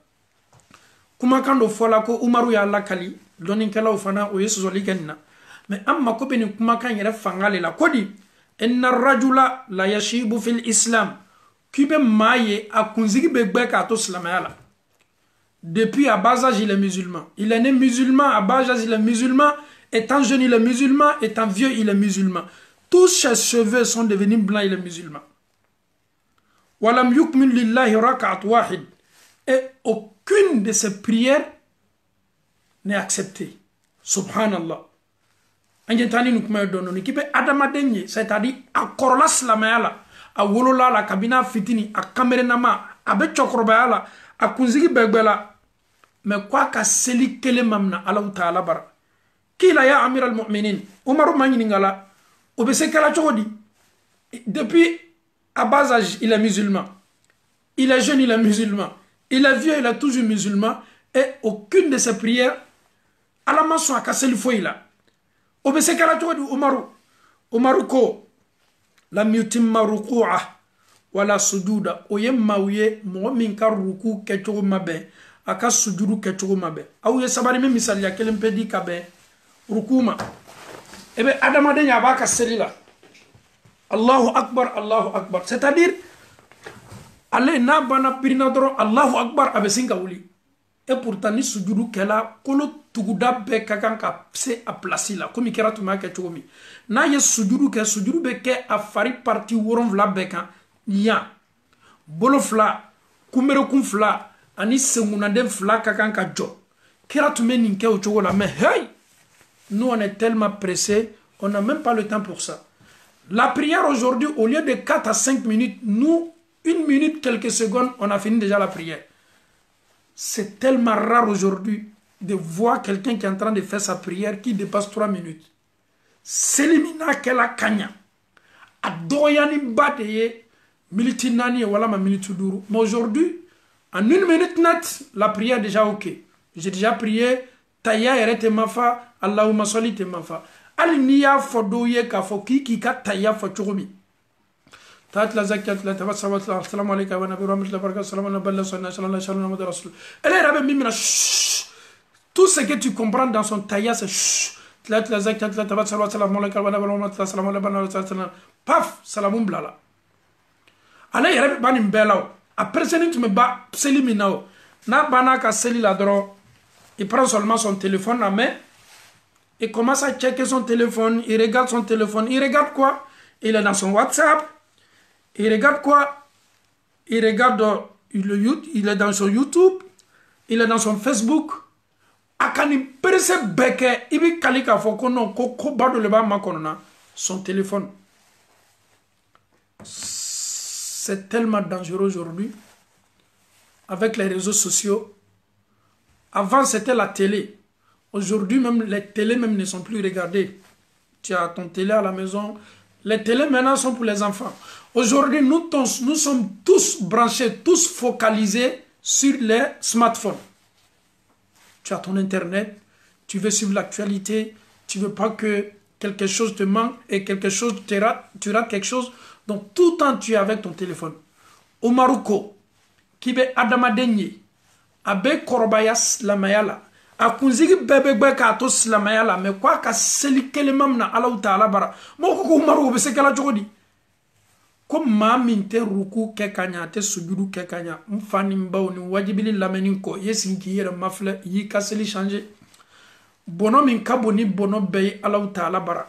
kumakan dɔ fɔla ko umaru y'a lakali dɔnnikɛlaw fana o ye sɔsɔli kɛ nin na mais an mako bɛ nin kumakan yɛrɛ fanga le la ko di inna rajula la yashibu fil islam k'i bɛ maa ye a kunsigi bɛ gbɛ k'a to silamɛya la depuis à bas âge il est musulman il est né musulman à bas âge il est musulman étant jeune il est musulman étant vieux il est musulman tous ses cheveux sont devenus blancs il est musulman walam yukmil lillahi rak'at wahid et aucune de ces prières n'est acceptée. Subhanallah. Anjentani nukuma dono ni kipe adama denye c'est-à-dire a korola silamaya la a wolola la kabina fitini a kamere nama a be chokroba la a kunzigi begbe la mais quoi ka seli kele mamna Allah Taala bara kila ya amir al mu'minin Umar manyini ngala o be se kala chogodi depuis à bas âge il est musulman il est jeune il est musulman il est vieux, il est toujours musulman et aucune de ses prières à la maçon a cassé le foyer là. Obese kala to di Umaru ko lam yutimma ruku'a wala sujuda o yemma wiye mo min ka ruku ke to mabe aka sujudu ke to mabe aw ye sabari mi misal ya kelen pedi ka be rukuma ebe adama de nya ba ka selila Allahu akbar c'est-à-dire ale n'a bana pirina dɔrɔn Allahu akbar a bɛ sin ka wuli et pourtant ni sujudu kɛla kolo tuguda bɛɛ ka kan ka se a place la komi kɛra tun b'a kɛ cogo min n'a ye sujudu kɛ sujudu bɛ kɛ a fari parti 7 bɛɛ kan yan bolo 2 kunberekun 2 ani senkunaden 2 ka kan ka jɔ kɛra tun bɛ nin kɛ o cogo la mais hey Nous, on est tellement pressés, on n'a même pas le temps pour ça. La prière aujourd'hui, au lieu de 4 à 5 minutes, nous, 1 minute, quelques secondes, on a fini déjà la prière. C'est tellement rare aujourd'hui de voir quelqu'un qui est en train de faire sa prière qui dépasse 3 minutes. Selimina kela kanya. Adoyani badeye. Militi nani wala ma militi duru. Mais aujourd'hui, en 1 minute net, la prière est déjà ok. J'ai déjà prié. Taya erete mafa. Allahumma salli te mafa. Ali niya fodoye ka foki ki ka taya fo chugumi. Tat la zakat la tabat sabat la assalamu alayka wa nabi rahmat la baraka salamu ala balla sallallahu alayhi wa sallam rasul. Elle est rabbi mimina. Tout ce que tu comprends dans son taya c'est la zakat la tabat sabat salamu alayka wa nabi rahmat la salamu ala balla sallallahu. Paf salamu blala. Ale yɛrɛ b'a nin bɛɛ la o a personne tun bɛ ba seli min na o n'a banna ka seli la dɔrɔn il prend seulement son téléphone en main il commence à checker son téléphone il regarde son téléphone il regarde quoi il est dans son WhatsApp il regarde quoi il regarde il est dans son YouTube il est dans son Facebook a ka nin perese bɛɛ kɛ i bɛ kali k'a fɔ ko non ko ba dɔ de b'a makɔnɔ na son téléphone. C'est tellement dangereux aujourd'hui avec les réseaux sociaux. Avant, c'était la télé. Aujourd'hui, même les télés même ne sont plus regardées. Tu as ton télé à la maison. Les télés maintenant sont pour les enfants. Aujourd'hui, nous sommes tous branchés, tous focalisés sur les smartphones. Tu as ton Internet, tu veux suivre l'actualité, tu ne veux pas que quelque chose te manque et quelque chose tu rates quelque chose. Donc, tout le temps, tu es avec ton téléphone. Au Maroc, qui est Adama Denye, Abe Korobayas la Mayala, a Kunzigi Bebe Bekatos la Mayala, mais quoi qu'à Seli Kelemam na Alauta la Bara, Moko Maroc, c'est qu'elle a jodi. Comme Maminte Ruku Kekanya, te Subiru Kekanya, Mfanimba, ni Wajibili Lameninko, Yesinki, Mafle, Yikaseli changer. Bono min kaboni bono bey Alauta la Bara.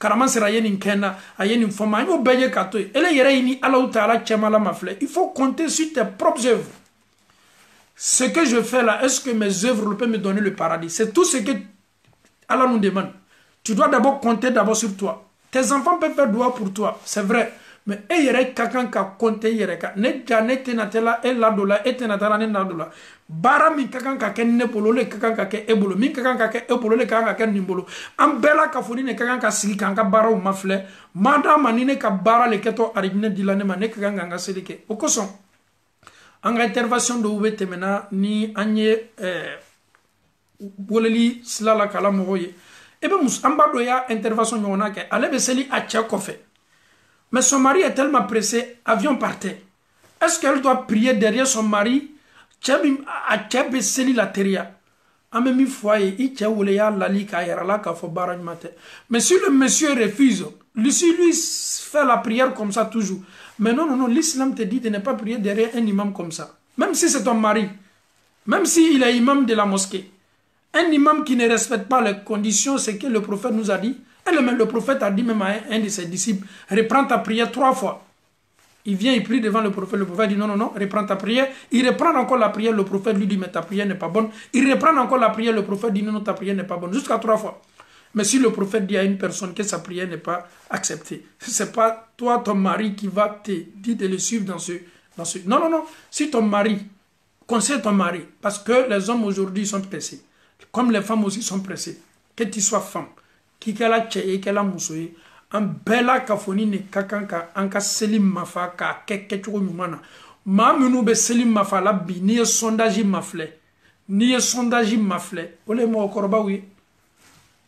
Karaman sera yen kena ayen foma yo beye kato ele yere ni Allah Taala chemala mafle. Il faut compter sur tes propres œuvres. Ce que je fais là, est-ce que mes œuvres peuvent me donner le paradis? C'est tout ce que Allah nous demande. Tu dois d'abord compter d'abord sur toi. Tes enfants peuvent faire doigt pour toi, c'est vrai. Mais e yere kakan ka compter yere ka ne jane tenatela e la dola e tenatala ne na dola. Bara min kakan ka ken ne bolo le kakan ka ke e bolo min kakan ka ke e bolo le kakan ka ken ni bolo an bela ka foni ne kakan ka sigi kan ka bara o mafle mada manine ka bara le keto arigine dilane ma ne kakan ka selike o koson an ga intervention do ube temena ni anye woleli slala kala moye ebe mus amba do ya intervention nyona ke ale be seli a che kofe. Mais son mari est tellement pressé, avion partait. Est-ce qu'elle doit prier derrière son mari? Mais si le monsieur refuse, lui fait la prière comme ça toujours. Mais non, l'islam te dit de ne pas prier derrière un imam comme ça. Même si c'est ton mari, même s'il est imam de la mosquée. Un imam qui ne respecte pas les conditions, c'est que le prophète nous a dit. Et le prophète a dit même à un de ses disciples, reprends ta prière 3 fois. Il vient, il prie devant le prophète dit non, reprends ta prière. Il reprend encore la prière, le prophète lui dit mais ta prière n'est pas bonne. Il reprend encore la prière, le prophète dit non, ta prière n'est pas bonne, jusqu'à 3 fois. Mais si le prophète dit à une personne que sa prière n'est pas acceptée, ce n'est pas toi, ton mari, qui va te dire de le suivre dans ce... Non, si ton mari, conseille ton mari, parce que les hommes aujourd'hui sont pressés, comme les femmes aussi sont pressées, que tu sois femme, qui kala tcheye kala musoye an bela kafoni ne kakanka anka selim mafa ka keketcho nyumana ma menu be selim mafa la bi ni sondage mafle ole mo korba wi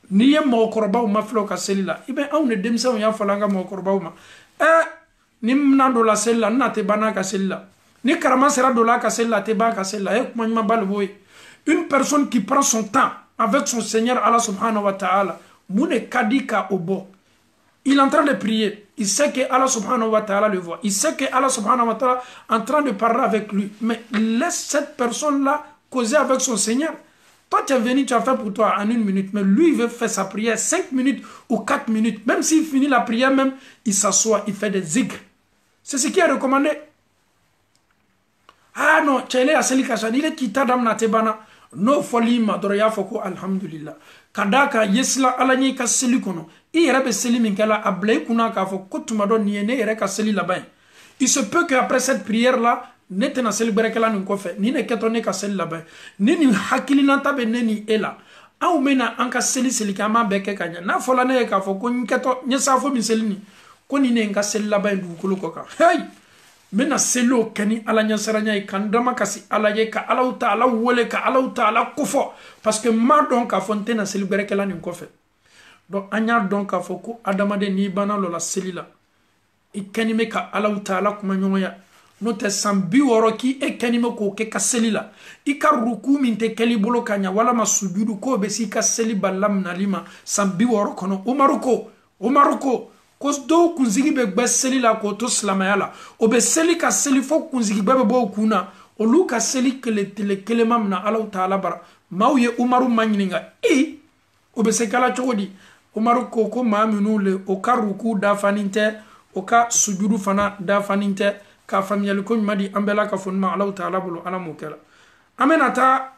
ni mo korba maflo ka selila ibe on ne demsa on ya falanga mo korba ma ni mnando la selila na te bana ka selila ni karama sera dola ka selila te ba ka selila e kuma nyuma balboy une personne qui prend son temps avec son Seigneur Allah subhanahu wa ta'ala. Moune kadika obo. Il est en train de prier. Il sait que Allah subhanahu wa ta'ala le voit. Il sait que Allah subhanahu wa ta'ala est en train de parler avec lui. Mais laisse cette personne-là causer avec son Seigneur. Toi, tu es venu, tu as fait pour toi en 1 minute. Mais lui, il veut faire sa prière 5 minutes ou 4 minutes. Même s'il finit la prière, même, il s'assoit, il fait des zikr. C'est ce qui est recommandé. Ah non, tu es allé à Selikachan, il est quitté d'Amna Tebana. no foli ma doro ya foko alhamdulillah kadaka yesla alani ka seli kono i yere be seli min kala ablay kuna ka foko tuma do ni ne yere ka seli laban. Il se peut que après cette prière là ne tena seli berekela ni ko fe ni ne keto ne ka seli laban ni ni hakilina tabe ne ni ela aw mena anka seli kama beke kanya na fola ne ka foko nketo nyesa fo mi seli ni ko ni ne nka seli laban du kulu ko ka hey mena selo kani ala nyasaranya kandama kasi ala ye ka ala taala wole ka ala taala kufo parce que ma don ka fontena seli berekela ni ko fe donc anya don ka foko adama de ni bana lo la seli la ikanime ka ala taala kuma nyoya no te sambi woro ki kanime ko ke ka seli la ika ruku min te keli bolo kanya wala masujudu ko be si ka seli balam na lima sambi woro kono umaruko ko do kunzigi be gbe seli la ko to slamaya la o be seli ka seli fo kunzigi be bo kuna o lu ka seli kele mam na ala taala bara mawye umaru manyininga o be se kala chogodi umaru ko maminu le o ka ruku da faninte o ka sujudu fana da faninte ka famiyal ko madi ambela ka funma ala taala bulu ala mukela amenata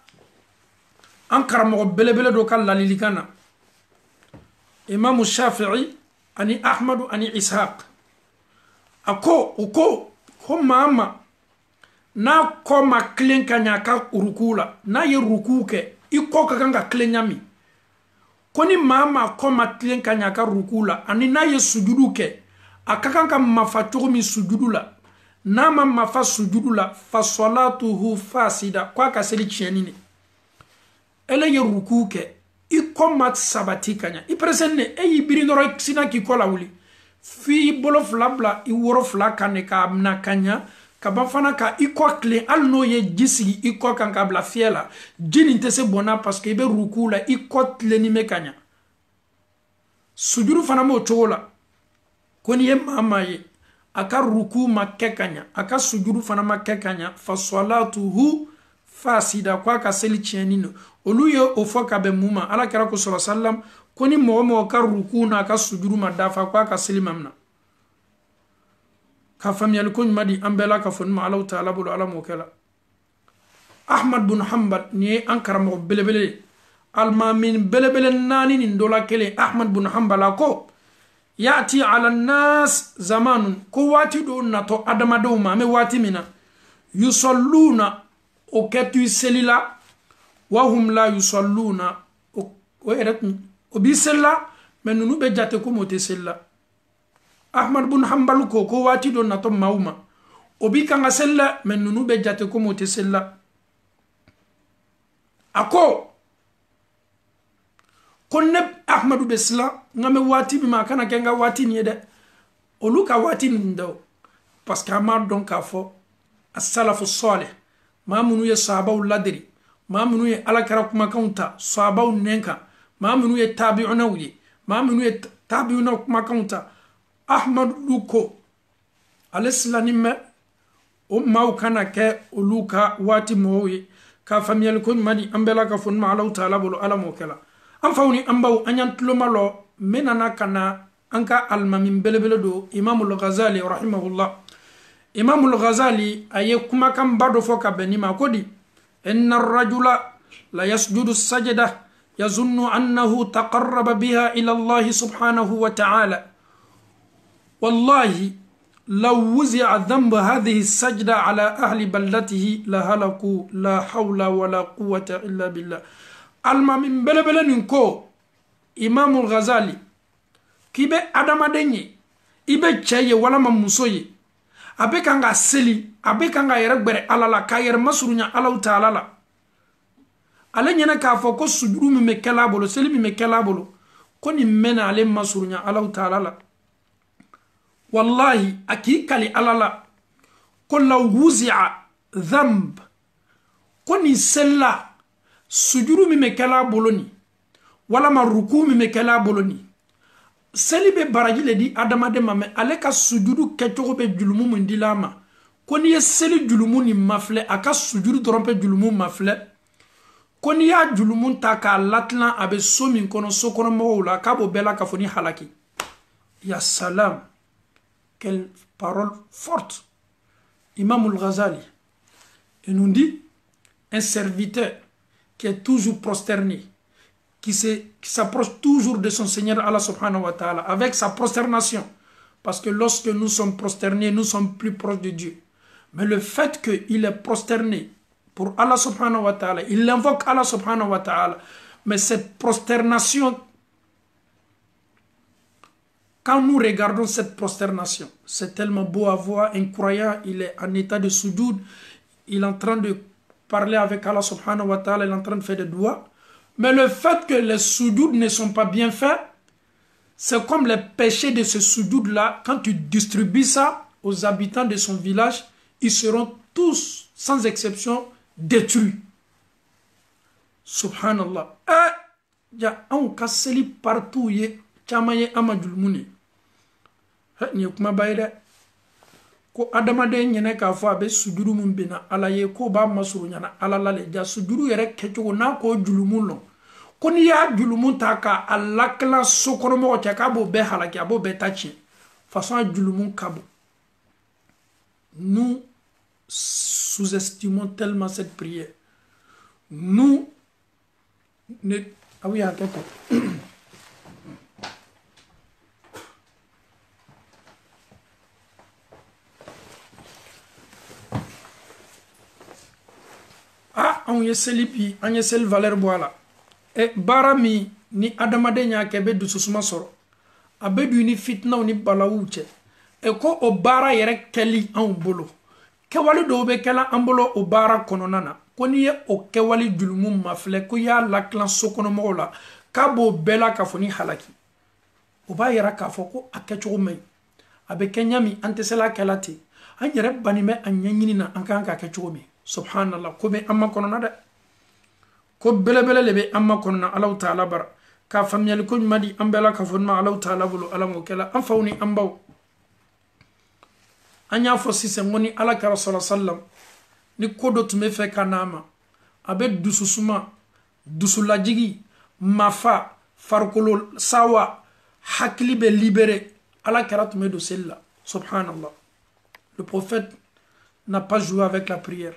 an karamo belebele do kala lilikana imam shafi'i ani ahmadu ani ishaq ako mama na ko ma klen kanya ka rukula na ye rukuke iko ka kanga klen nyami koni mama ko ma klen kanya ka rukula ani na ye sujudu ke akakanka mafatogo mi sujudu la nama mafa sujudu la fa salatuhu fasida kwa ka seli chienini ele ye rukuke ikomat sabati kanya i presenne e yibiri ndoro sina ki kola wuli fi bolo flabla i woro fla kane ka amna kanya ka bafana ka iko kle alno ye jisi iko kan ka bla fiela jini ntese bona parce que be rukula iko tle ni mekanya sujudu fana mo chola koni ye mama ye aka ruku makekanya aka sujudu fana makekanya fa salatuhu fasida kwa ka seli chienino oluye ofoka be muma ala kira ko sallallahu alaihi wasallam koni mo ka ruku na ka sujudu madafa kwa ka seli mamna ka famiyal kun madi ambela ka fon ma ala taala bulu ala mokela ahmad bin hanbal ni ankara mo belebele alma min belebele nani ni ndola kele ahmad bin hanbal ko yati ala nas zamanun ko wati do nato adama do ma me wati mina yusalluna o ketu selila wa hum la yusalluna o eret o bi sella men nu be jate ko mote sella ahmad bin hanbal ko wati do nato mauma o bi kanga sella men nu be jate ko mote sella ako konne ahmadu besla ngame wati bi makana kenga wati ni de oluka wati ndo parce que amad donc afo as-salafu salih mamunu ye sahabaw ladri mamunu ye alakara kuma kaunta sahabaw nenka mamunu ye tabi'una wi mamunu ye tabi'una kuma kaunta ahmad luko alislanime o maukana ke oluka wati mowi ka famiyal ko madi ambela ka fon ma Allah taala bolo ala mokela am fawni ambaw anyantlo malo menana kana anka almamin belebele do imam al-ghazali rahimahullah imam al-ghazali aye kuma kam bado foka benima kodi inna ar-rajula la yasjudu as-sajda yazunnu annahu taqarraba biha ila Allah subhanahu wa ta'ala wallahi لو وزع ذنب هذه السجدة على أهل بلدته لهلكوا لا حول ولا قوة إلا بالله alma min belebele ninko imam al-ghazali kibe adama denye ibe cheye wala mamusoye abe kanga seli abe kanga yere gbere alala ka yere masurunya Allah taala la ale nyena ka fo ko sujuru mi mekela bolo seli mi mekela bolo ko ni mena ale masurunya Allah taala la wallahi akikali alala ko la wuzi'a dhanb ko ni sella sujuru mi mekela boloni wala maruku mi mekela boloni seli be baraji le di adama de mame ale ka sujuru kechogo be julumu mundilama koni ye seli julumu ni mafle aka sujuru trompe julumu mafle koni ya julumu taka latlan abe somi kono sokono mawla ka bo bela ka foni halaki ya salam quelle parole forte imam al-ghazali et nous dit un serviteur qui est toujours prosterné, qui s'approche toujours de son Seigneur Allah subhanahu wa ta'ala, avec sa prosternation. Parce que lorsque nous sommes prosternés, nous sommes plus proches de Dieu. Mais le fait qu'il est prosterné pour Allah subhanahu wa ta'ala, il invoque Allah subhanahu wa ta'ala, mais cette prosternation, quand nous regardons cette prosternation, c'est tellement beau à voir, un croyant, il est en état de soujoud, il est en train de parler avec Allah subhanahu wa ta'ala, il est en train de faire des doigts. Mais le fait que les soujoud ne sont pas bien faits, c'est comme les péchés de ce soujoud-là, quand tu distribues ça aux habitants de son village, ils seront tous, sans exception, détruits. Subhanallah. Il y a un casseli partout, il y a amadulmouni. Ni kuma bayde ko adamade nyene ka fo abe sujuru mun bina ala ye ko ba masuru nyana ala lale ja sujuru yere kecho na ko julumun lo ko ni ya julumun ta ka alakla sokoro mo ta ka bo be halaki abo be tachi façon julumun kabo. Nous sous-estimons tellement cette prière. Nous ne ah oui attends. On y seli bi on y sel valeur boala e barami ni adamade nya kebe du susuma soro abedu ni fitna ni balawuche e ko o bara yere keli an bolo kewali do be kala an bolo o bara kononana ko ni o kewali julumum mafle ko ya la clan sokono mola kabo bela ka foni halaki o ba yera ka foko akecho mai abe kenyami antesela kelati an yere banime an nyanyini na an kan ka kecho mai. Subhanallah, ko be amma konona de ko belebele lebe amma konona Allah ta'ala bar ka famiyal ko madi ambela ka fonma Allah ta'ala bulu alamo kala am fawni ambaw anya fo sise ngoni ala ka rasul sallam ni kodo tume fe kanama abe dususuma dusulajigi mafa farkolo sawa hakli be libéré ala karatume do sella. Subhanallah, le prophète n'a pas joué avec la prière.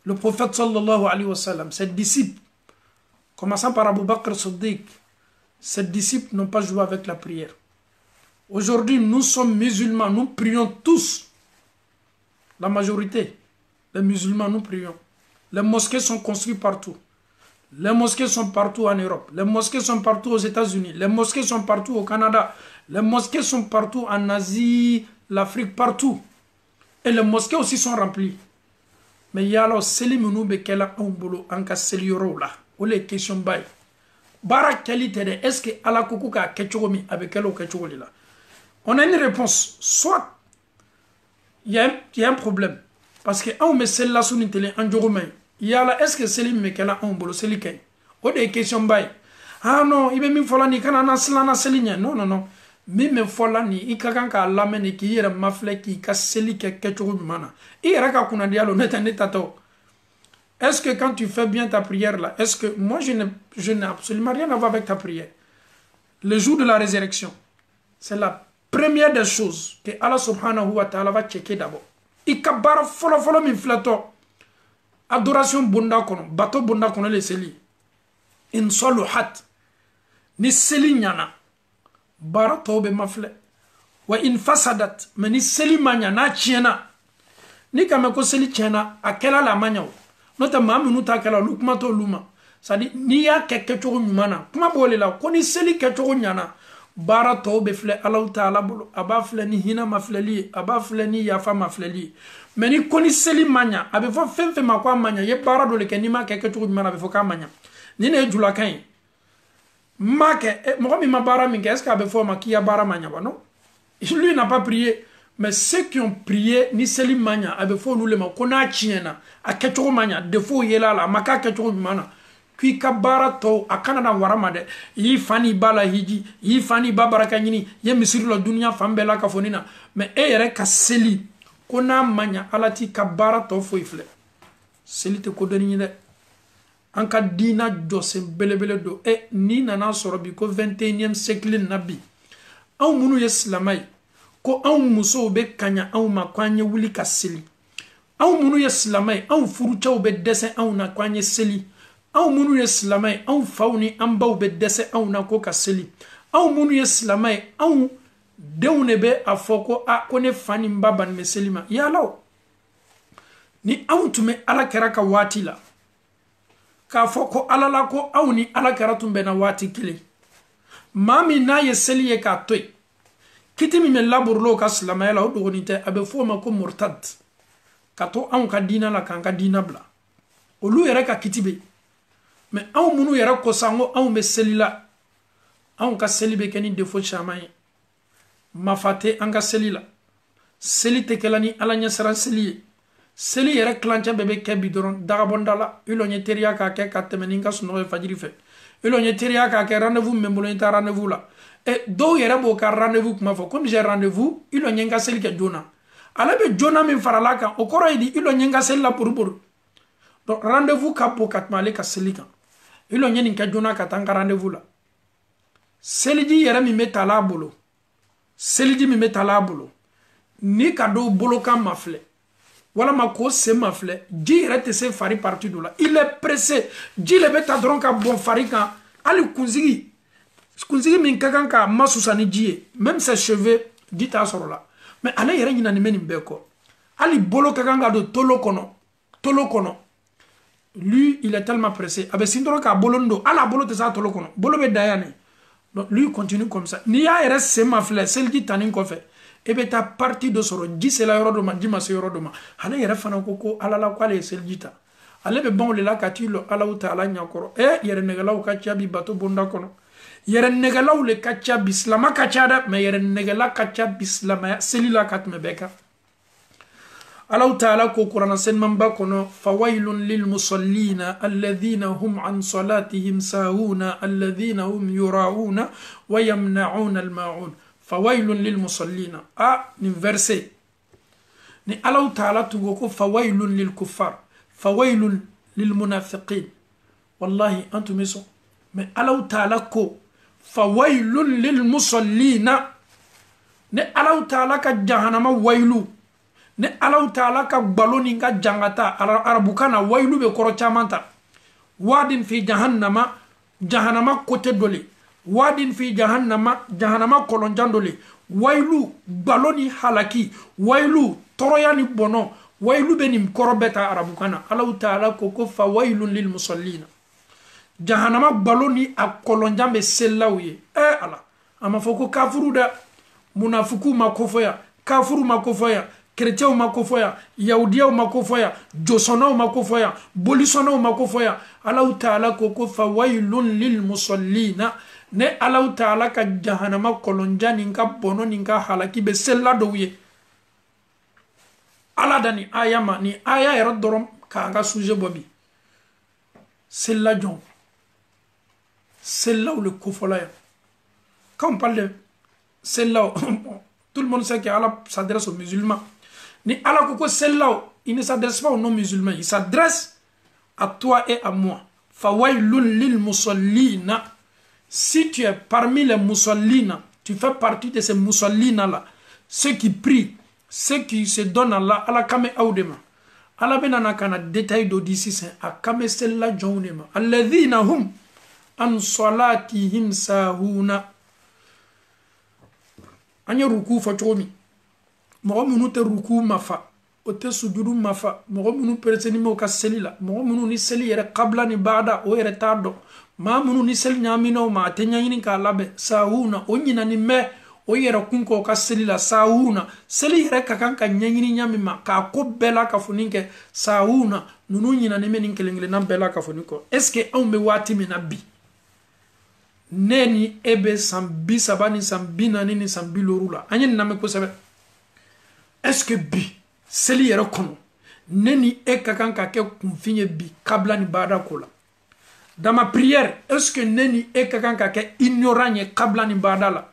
Le prophète sallallahu alayhi wa sallam, ses disciples, commençant par Abu Bakr Siddiq, ses disciples n'ont pas joué avec la prière. Aujourd'hui, nous sommes musulmans, nous prions tous. La majorité, les musulmans, nous prions. Les mosquées sont construites partout. Les mosquées sont partout en Europe. Les mosquées sont partout aux États-Unis. Les mosquées sont partout au Canada. Les mosquées sont partout en Asie, l'Afrique, partout. Et les mosquées aussi sont remplies. Mais il y a alors Selimounou Bekela Ombolo Anka Selioro là. Ou les questions bay. Bara qualité de est-ce que ala kukuka kechogomi avec elle ou kechogoli là. On a une réponse. Soit il y a un problème. Parce que on met celle-là sur une télé en jogomay. Il y a là est-ce que Selim Bekela Ombolo Selikay. Ou des questions bay. Ah non, il veut me faire ni kana na selinya. Non non non. Mime fola ni ikakan ka lamene ki yere mafle ki ka seli ke kechogo mana i raka kuna dialo neta to. Est-ce que quand tu fais bien ta prière là, est-ce que moi je n'ai absolument rien à voir avec ta prière. Le jour de la résurrection, c'est la première des choses que Allah subhanahu wa ta'ala va checker d'abord. Ikabara folo min flato adoration bunda kono bato bunda kono le seli in soluhat ni seli nyana bara tobe mafle wa in fasadat mani seli manya na chiena ni kama ko seli chiena akela la manya nota mamu nuta kala lukma to luma sadi ni ya keke chogo nyumana kuma bole la ko ni seli ke chogo nyana bara tobe fle Allah ta'ala bulu aba fle ni hina mafleli aba fle ni yafa mafleli mani ko ni seli manya abe fo femfe makwa manya ye bara dole ke ni ma keke chogo nyumana be fo ka manya ni ne jula kan Make, moi, ma bara mingue, est-ce qu'il y a besoin qui a bara manya, non? Lui n'a pas prié, mais ceux qui ont prié, ni seli manya, a besoin nous le ma, qu'on a chiena, a ketcho manya, de fou yela la, maka ketcho mana, qui kabara to, a Canada waramade, yi fani bala hiji, yi fani babara kanyini, ye misiri la dunia fambela kafonina, mais ere ka seli, qu'on a manya, alati kabara to fou ifle. Seli te kodeni ne. Anka dina jose belebele do e ni nana soro bi ko 21e siècle nabi an munu yeslamay ko an muso be kanya an ma kwanye wuli ka seli an munu yeslamay an furu chaw be desen an na kwanye seli anw minnu ye silamɛ ye anw faw ni an baw bɛ dɛsɛ anw na ko ka seli anw minnu ye silamɛ ye anw denw de bɛ a fɔ ko ko ne fa ni ba bannen bɛ seli ma yala ni anw tun bɛ ala kɛra ka waati la k'a fɔ ko ala la ko anw ni ala kɛra tun bɛnna waati kelen maa min n'a ye seli ye k'a to yen kiti min bɛ laburula o ka silamɛya la o dɔgɔnin tɛ a bɛ fɔ o ma ko murtad ka to anw ka diina la k'an ka diina bila olu yɛrɛ ka kiti bɛ mais anw minnu yɛrɛ kosɔn ko anw bɛ seli la anw ka seli bɛ kɛ ni défaut caman ye mafa tɛ an ka seli la seli tɛ kɛla ni ala ɲɛsiran seli ye seli yɛrɛ kilancɛ bɛɛ bɛ kɛ bi dɔrɔn dagabɔnda la i lɔ ɲɛ teriya k'a kɛ ka tɛmɛ ni n ka sunɔgɔ ye fajiri fɛ i lɔ ɲɛ teriya k'a kɛ rendez-vous min bɛ n bolo n taa rendez-vous la dɔw yɛrɛ b'o ka rendez-vous kuma fɔ comme j'ai rendez-vous i lɔ ɲɛ n ka seli kɛ joona ale bɛ joona min farala kan o kɔrɔ ye di i lɔ ɲɛ n ka seli la purupuru donc rendez-vous ka bon ka tɛmɛ ale ka seli kan i lɔ ɲɛ nin kɛ joona ka taa n ka rendez-vous la seliji yɛrɛ min bɛ tala a bolo seliji min bɛ tala a bolo ni ka dɔw bolokan ma filɛ walama ko sen ma filɛ ji yɛrɛ tɛ se fari parti dɔ la il est pressé ji le bɛ ta dɔrɔn ka bɔn fari kan hali kunsigi min ka kan ka masusa ni ji ye même ses cheveux ji t'a sɔrɔ la mais ale yɛrɛ ɲinani bɛ nin bɛɛ kɔ hali bolo ka kan ka don tolo kɔnɔ lui il est tellement pressé a bɛ sin dɔrɔn k'a bolo don hali a bolo tɛ s'a tolo kɔnɔ bolo bɛ da yan ne donc lui continue comme ça n'i y'a yɛrɛ sen ma filɛ seliji tanin kɔfɛ e bɛ taa parti dɔ sɔrɔ ji sela yɔrɔ dɔ ma ji ma se yɔrɔ dɔ ma ale yɛrɛ fana ko ala la k'ale ye seliji ta ale bɛ banw de la ka t'i lɔ alaw ta ala ɲakɔrɔ yɛrɛ nɛgɛlaw ka ca bi bato bonda kɔnɔ yɛrɛ nɛgɛlaw le ka ca bi silama ka ca dɛ mais yɛrɛ nɛgɛla ka ca bi silamaya seli la ka tɛmɛ bɛɛ kan alaw ta ala ko kuranna selimanba kɔnɔ fawailun lil musallina alladhina hum an salatihim sahuna alladhina hum yurauna wa yamna'una al-ma'un fawailun lil musallina nin verset ni alaw ta ala tugo ko fawailun lil kuffar fawailun lil munafiqin wallahi antum iso mais alaw ta ala ko fawailun lil musallina ni alaw ta ala ka jahannama wailu ni alaw ta ala ka baloni ka jangata arabukana wailu be koro chamanta wadin fi jahannama kote dole wadin fi jahannama kolonjandole wailu baloni halaki wailu toroyani bono wailu benim korobeta arabukana alaw taala ko fa wailun lil musallina jahannama baloni a kolonjambe sellawiye ala ama foko kafuru da munafiku makofoya kafuru makofoya chrétien makofoya yahudiya makofoya josona makofoya bolisona makofoya alaw taala ko fa wailun lil musallina ne alaw taala ka jahannama kolonja nin ka bono nin ka halaki be sella do ye ala dani aya ma ni aya yɛrɛ dɔrɔn k'an ka sujet bɔ bi sella jɔn sellaw le kofɔla ya quand on parle de sellaw tout le monde sait que Allah s'adresse aux musulmans ni Allah ko sellaw il ne s'adresse pas aux non musulmans il s'adresse à toi et à moi fawailun lil musallina. Si tu es parmi les musallina, tu fais partie de ces musallina là, ceux qui prient, ceux qui se donnent à Allah, Allah kame audema. Allah benana kana détail d'odici c'est a kame sella jonema. Alladhina hum an salatihim sahuna. Anya ruku fa chomi. Mo munu te ruku mafa. O te sujudu mafa. Mo munu perseni mo ka selila. Mo munu ni seli yere qabla ni ba'da o yere tardo. Ma munu ni sel nyamino ma te nyanyini ka labe sahuna o nyina ni me o yere kunko ka selila sahuna seli yere ka kan ka nyanyini nyami ma ka ko bela ka funinke sahuna nunu nyina ni menin kelengele na bela ka funiko est-ce que on me wati mina bi neni ebe sambi sabani sambi nani ni sambi lorula anyen na me ko sebe est-ce que bi seli yere kono neni e ka kan ka ke kunfinye bi kabla ni bada kola. Dans ma prière, est-ce que neni est quelqu'un qui est ignorant et kabla ni badala?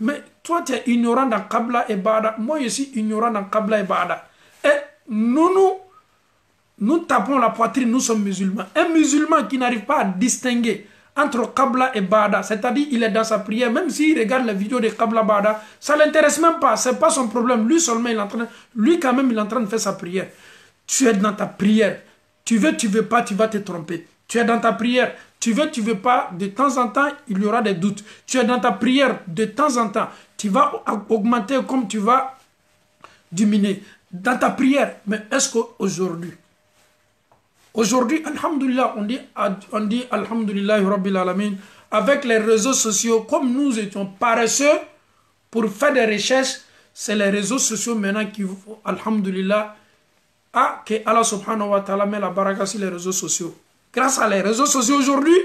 Mais toi tu es ignorant dans kabla et bada, moi je suis ignorant dans kabla et bada. Et nous tapons la poitrine, nous sommes musulmans. Un musulman qui n'arrive pas à distinguer entre kabla et bada, c'est-à-dire il est dans sa prière, même s'il regarde la vidéo de kabla bada, ça l'intéresse même pas, c'est pas son problème. Lui seulement il est en train, lui quand même il est en train de faire sa prière. Tu es dans ta prière. Tu veux pas, tu vas te tromper. Tu es dans ta prière. Tu veux pas, de temps en temps, il y aura des doutes. Tu es dans ta prière, de temps en temps, tu vas augmenter comme tu vas diminuer. Dans ta prière, mais est-ce qu'aujourd'hui, alhamdulillah, on dit alhamdulillah rabbil alamin, avec les réseaux sociaux, comme nous étions paresseux pour faire des recherches, c'est les réseaux sociaux maintenant qui, alhamdulillah, que Allah subhanahu wa ta'ala met la baraka sur les réseaux sociaux. Grâce à les réseaux sociaux aujourd'hui,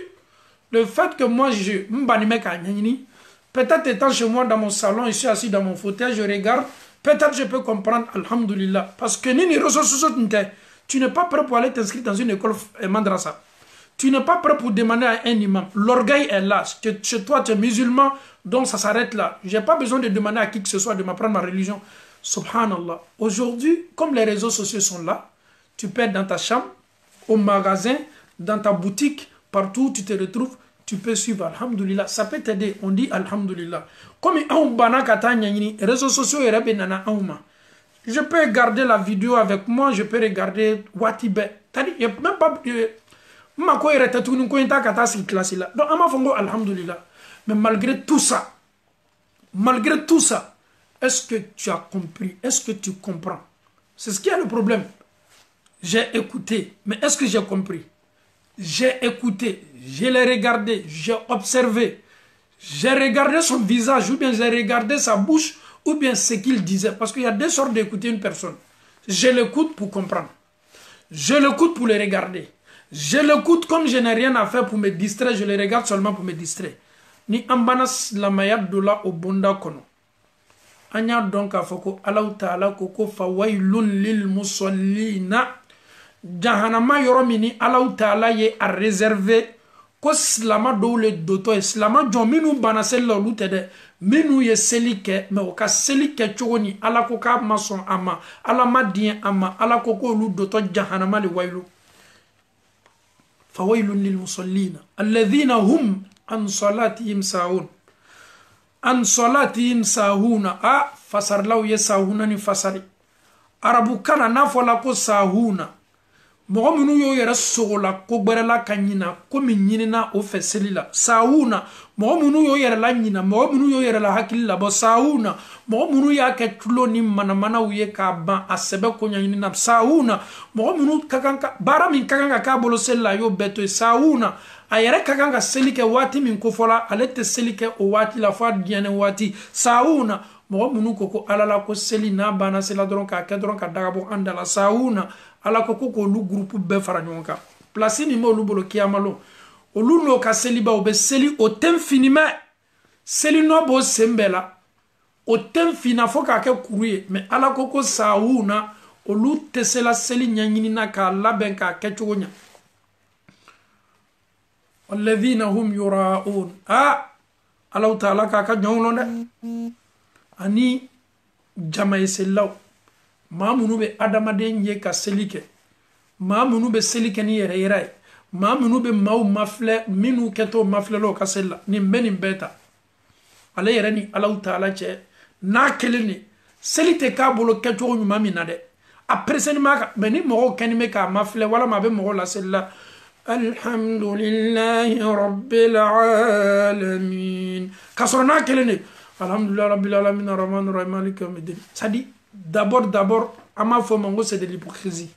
le fait que moi je peut-être étant chez moi dans mon salon, je suis assis dans mon fauteuil, je regarde, peut-être je peux comprendre, alhamdulillah. Parce que ni les réseaux sociaux, tu n'es pas prêt pour aller t'inscrire dans une école madrasa. Tu n'es pas prêt pour demander à un imam. L'orgueil est là. Chez toi, tu es musulman, donc ça s'arrête là. Je n'ai pas besoin de demander à qui que ce soit de m'apprendre ma religion. Subhanallah. Aujourd'hui, comme les réseaux sociaux sont là, tu peux être dans ta chambre, au magasin, dans ta boutique, partout où tu te retrouves, tu peux suivre, alhamdulillah. Ça peut t'aider. On dit alhamdulillah. Comme les réseaux sociaux, je peux regarder la vidéo avec moi, je peux regarder Watibe. C'est-à-dire, il n'y a même pas... Donc, alhamdulillah. Mais malgré tout ça, est-ce que tu as compris? Est-ce que tu comprends? C'est ce qui est le problème. J'ai écouté, mais est-ce que j'ai compris? J'ai écouté, je l'ai regardé, j'ai observé. J'ai regardé son visage, ou bien j'ai regardé sa bouche, ou bien ce qu'il disait. Parce qu'il y a deux sortes d'écouter une personne. Je l'écoute pour comprendre. Je l'écoute pour le regarder. Je l'écoute comme je n'ai rien à faire pour me distraire. Je le regarde seulement pour me distraire. Ni ambanas la mayad dola au bonda kono. Anya donc a foko Allah ta'ala koko fawailun lil musallina. Jahanama yoromini Allah ta'ala ye a réservé ko slama do le doto slama jon minu banasel la lutede minu ye selike me o ka selike chogoni ala ko ka mason ama ala madien ama ala ko ko lu doto jahannama le wailu fawailun lil musallina alladhina hum an salatihim sahun a fasar law ye sahuna ni fasari arabu kana na fola ko sahuna mɔgɔ minnu y'o yɛrɛ sogo la ko gbɛrɛ la ka ɲina komi ɲinina o fɛ seli la sahuna mɔgɔ minnu y'o yɛrɛ la ɲina mɔgɔ minnu y'o yɛrɛ la hakili labɔ sahuna mɔgɔ minnu y'a kɛ tulo ni manamanaw ye k'a ban a sɛbɛ ko ɲaɲini na sahuna mɔgɔ minnu ka kan ka baara min ka kan ka k'a bolo seli la a y'o bɛɛ to yen sahuna a yɛrɛ ka kan ka seli kɛ waati min kofɔla ale tɛ seli kɛ o waati la fo a diɲɛnɛ waati sahuna mɔgɔ minnu ko ala la ko seli n'a banna seli la dɔrɔn k'a kɛ dɔrɔn ka dagabɔ an dala sahuna ala ko k'olu groupe bɛɛ fara ɲɔgɔn kan place min b'olu bolo kiyamalo olu n'o ka seliba o bɛ seli o tɛ finimɛ seli nɔ b'o sen bɛɛ la o tɛ fina fo k'a kɛ kuru ye mais ala ko sahuna olu tɛ se la seli ɲɛɲinina k'a labɛn k'a kɛ cogo ɲɛ walladhina hum yura'un ala ta'ala k'a ka jɔnw lɔn dɛ ani jama ye selilaw maa minnu bɛ adamaden ye ka seli kɛ maa minnu bɛ seli kɛ ni yɛrɛ yira ye maa minnu bɛ maaw mafilɛ minnu kɛtɔ mafilɛlaw ka seli la nin bɛ nin bɛɛ ta ale yɛrɛ ni Ala ta'ala cɛ n'a kelen de seli tɛ k'a bolo kɛcogo ɲuman min na dɛ a pressenima kan mais ni mɔgɔw kɛni bɛ k'a mafilɛ walama a bɛ mɔgɔw la seli la alhamdulillahi rabbil alamin k'a sɔrɔ n'a kelen de alhamdulillahi rabbil alamin arrahmanir rahim maliki yawmiddin ça dit d'abord, à ma foi, c'est de l'hypocrisie.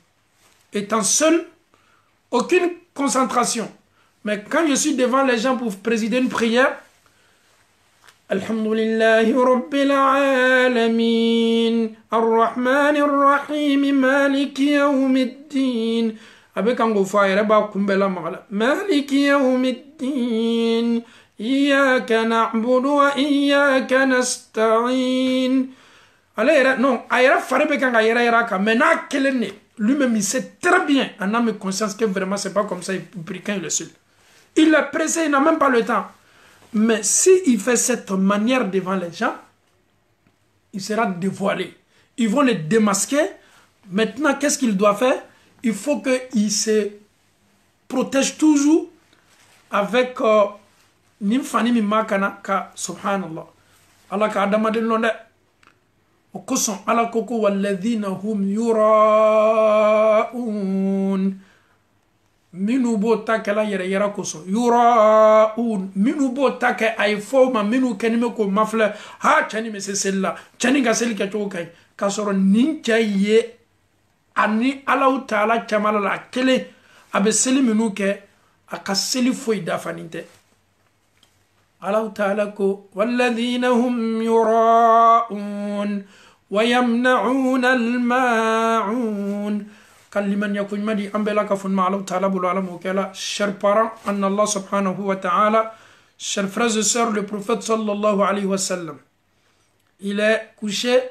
Étant seul, aucune concentration. Mais quand je suis devant les gens pour présider une prière, Alhamdulillahi Rabbil Alamin, Ar-Rahmanir Rahim, Maliki Yawmiddin. Avec un gros foyer, Maliki Yawmiddin, Iyaka na'budu wa iyaka nasta'in. Non, mais lui-même il sait très bien, en âme et conscience que vraiment c'est pas comme ça, il prie quand il est seul. Il est pressé, il n'a même pas le temps. Mais s'il fait cette manière devant les gens, il sera dévoilé. Ils vont le démasquer. Maintenant, qu'est-ce qu'il doit faire? Il faut qu'il se protège toujours avec Nimfani Mimakana ka subhanallah. Allah ka adamade l'onde. وقصن على كوكو والذين هم يراءون minnu b'o ta kɛla yɛrɛ kosɔn yuraun minnu b'o ta kɛ a ye fɔ o ma minnu kɛni bɛ k'o mafilɛ ha cɛ nin bɛ se seli la cɛ nin ka seli kɛcogo ka ɲi k'a sɔrɔ nin cɛ ye ani Alahu Taala camala la a kelen a bɛ seli minnu kɛ a ka seli foyi dafanin tɛ Alahu Taala ko walladhina hum yuraun wa yamna'una al-ma'un Kaliman yakun madi ambela ka funma Allah Ta'ala bolo ala mokela chers parents en Allah subhanahu wa ta'ala chers frères et sœurs le prophète sallallahu alayhi wa sallam il est couché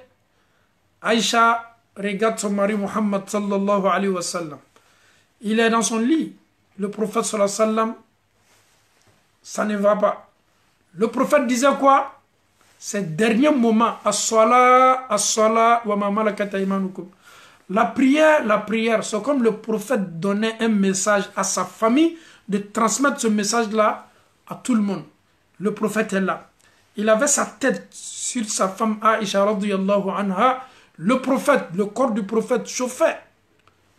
Aïcha regarde son mari Muhammad sallallahu alayhi wa sallam il est dans son lit le prophète sallallahu alayhi wa sallam ça ne va pas le prophète disait quoi ces derniers moments as-salat wa ma malakat aymanukum. La prière, c'est comme le prophète donnait un message à sa famille, de transmettre ce message-là à tout le monde. Le prophète est là. Il avait sa tête sur sa femme Aïcha radiyallahu anha. Le prophète, le corps du prophète chauffait.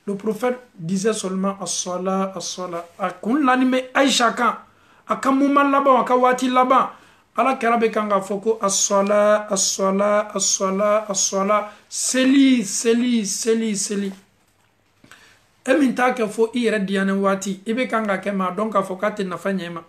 Le prophète disait seulement as-salat, as-salat. Quand l'animé Aïcha quand, à quand moment là-bas, à quand wati là-bas, ala kerabe kanga foko as-sala as-sala as-sala as-sala seli eminta ke fo ire diane wati ibe kanga ke ma donc afoka te na fanyema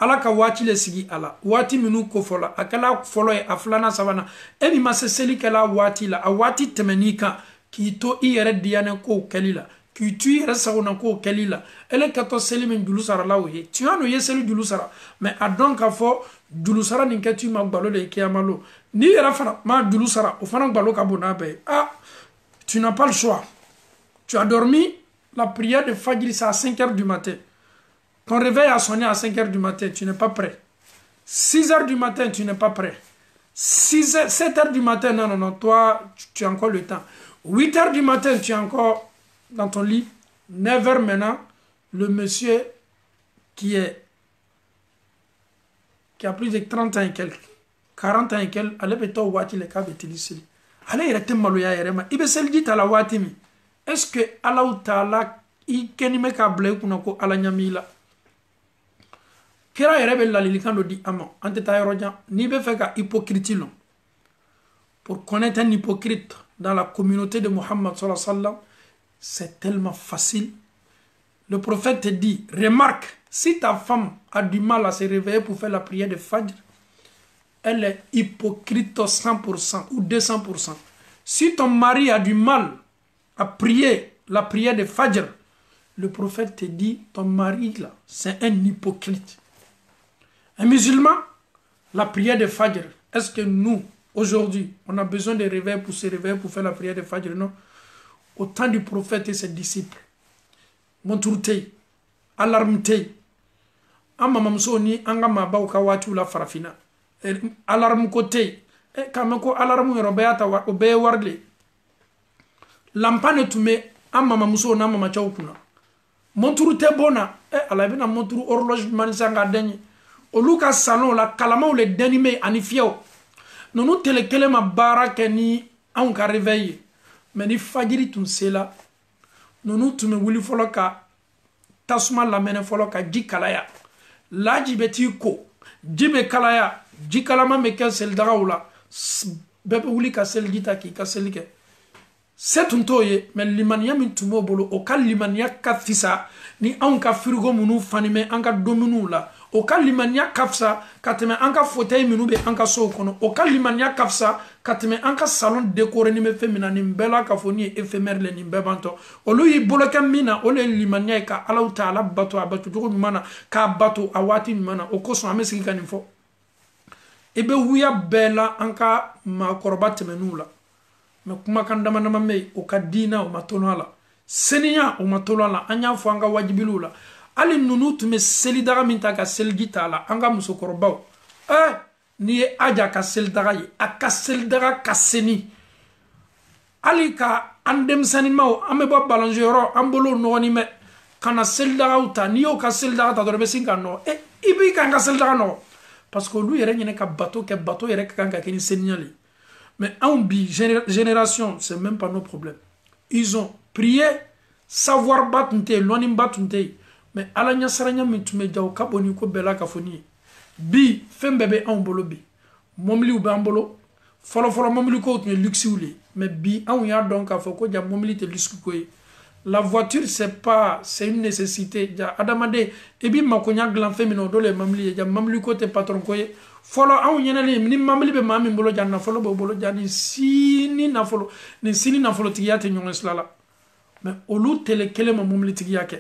ala ka wati le sigi ala wati minu ko fola akala folo e aflana savana emi ma se seli kala wati la a wati temenika ki to ire diane ko kelila ki tu ire sauna ko kelila ele kato seli min dulusara lawe tu ano ye seli dulusara mais a donc afo dulusara nin kɛ tu ma gbalo le kiyamalo ni yɛrɛ fana ma dulusara o fana gbalo ka bon n'a bɛɛ ah tu n'as pas le choix tu as dormi la prière de Fajr c'est à 5 heures du matin ton réveil a sonné à 5 heures du matin tu n'es pas prêt 6 heures du matin tu n'es pas prêt 7 heures du matin non toi tu as encore le temps 8 heures du matin tu es encore dans ton lit 9 heures maintenant le monsieur qui a plus de 30 ans et quelques, 40 ans et quelques, elle est wati le cas utilisé. Elle est restée maloya yerema. Ibe sel dit à la wati mi. Est-ce que Allah Ta'ala i kenime ka ble kunako ala nyamila? Kera yerebe la lilikando di amant. Ante ta yorojan ni be feka hypocrite long. Pour connaître un hypocrite dans la communauté de Muhammad sallallahu alayhi wa sallam, c'est tellement facile. Le prophète te dit, remarque, si ta femme a du mal à se réveiller pour faire la prière de Fajr, elle est hypocrite 100% ou 200%. Si ton mari a du mal à prier la prière de Fajr, le prophète te dit, ton mari là, c'est un hypocrite. Un musulman, la prière de Fajr, est-ce que nous, aujourd'hui, on a besoin de réveil pour se réveiller pour faire la prière de Fajr? Non. Au temps du prophète et ses disciples, monturtei, alarmtei, amma mamso ni anga mabaw ka watu la farafina, alarm kote, kameko alarm yorobeyata wa obe warle, lampane tume amma mamso na mama chawkuna, monturte bona, alabina monturu horloge manisanga denye, oluka salon la kalama ou le denime anifiao, nonu telekele ma barake ni anka réveillé, mais ni fajiri tun sela, nonu tume wuli folo ka tasuma lamene folo ka ji kalaya laji beti ko jibe kalaya ji kalama me ke sel darawla bebe wuli ka sel jita ki ka selike setun toye men limaniya min tumo bolo o kal limaniya kafisa ni an ka frigo munu fanime an ka dominu la o kal limaniya kafsa kateme an ka fauteuil minu be an ka so kono o kal limaniya kafsa kateme an ka salon décoré ni me femina ni bela ka foni éphémère le ni bebanto o lu yi boloka mina o le limaniya ka Allah Ta'ala bato abatu jogo mana ka bato awati mana o ko so amesi ka ni fo ebe wuya bela an ka ma korbat menula me kuma kan dama dama me o ka dina o matolo ala seniya o matolo ala anya fo anga wajibilula ali nunu tume seli daga min ta ka seli gita la anga muso korobaw ni aja ka seli daga ye a ka seli daga ka seni ali ka andem sani maw ame bo balanje yoro ambolo noni me kana seli daga uta ni yo ka seli daga ta do be singa no ibi ka nga seli daga no parce que lui yere nyene ka bateau yere ka nga keni seniali mais en bi génération c'est même pas nos problèmes ils ont prié savoir batunte lonim batunte mais ala nya saranya min tume jaw kaboni ko bela ka foni bi fembebe an bolo bi momli u ban bolo folo folo momli ko tun luxe wuli mais bi an ya donc ka fo ko ja momli te luxe ko la voiture c'est une nécessité ja adamade e bi makonya glan femino do le mamli ja mamli ko te patron ko folo an yena le ni mamli be mami bolo janna folo bo bolo jani sini na folo ni sini na folo tiyate nyon islala mais olu tele kele mamli tiyake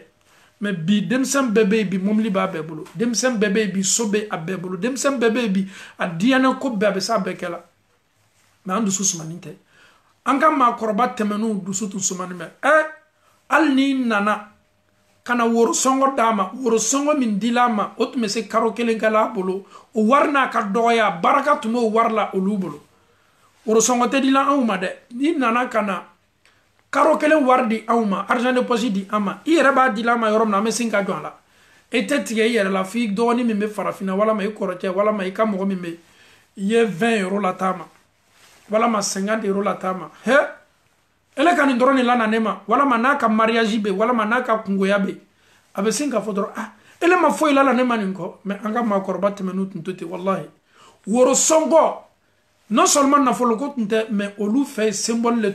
mais bi demsem bébé bi momli ba bebulu demsem bébé bi sobe a bebulu demsem bébé bi a diana ko bebe sa bekela mais andu susmaninte anga ma korba temenu du sutu sumani me alni nana kana woro songo dama woro songo min dilama otme se karo kelen kala bolo o warna ka doya baraka tumo warla olubolo woro songo te dila awma de ni nana kana karo kelen wardi awma argent de poche di ama ire ba dilama yorom na me sinka jonla etet ye yere la fi doni mi me farafina wala may koroche wala may ka mo mi me ye 20 euros la tama wala ma 50 euros la tama he ele kan ndoroni lana nema wala manaka mariage be wala manaka kungoya be abe singa fodoro ele ma foi lala nema ninko me anga ma korbat menut ntuti wallahi woro songo non seulement na folo ko nte mais olu fait symbole le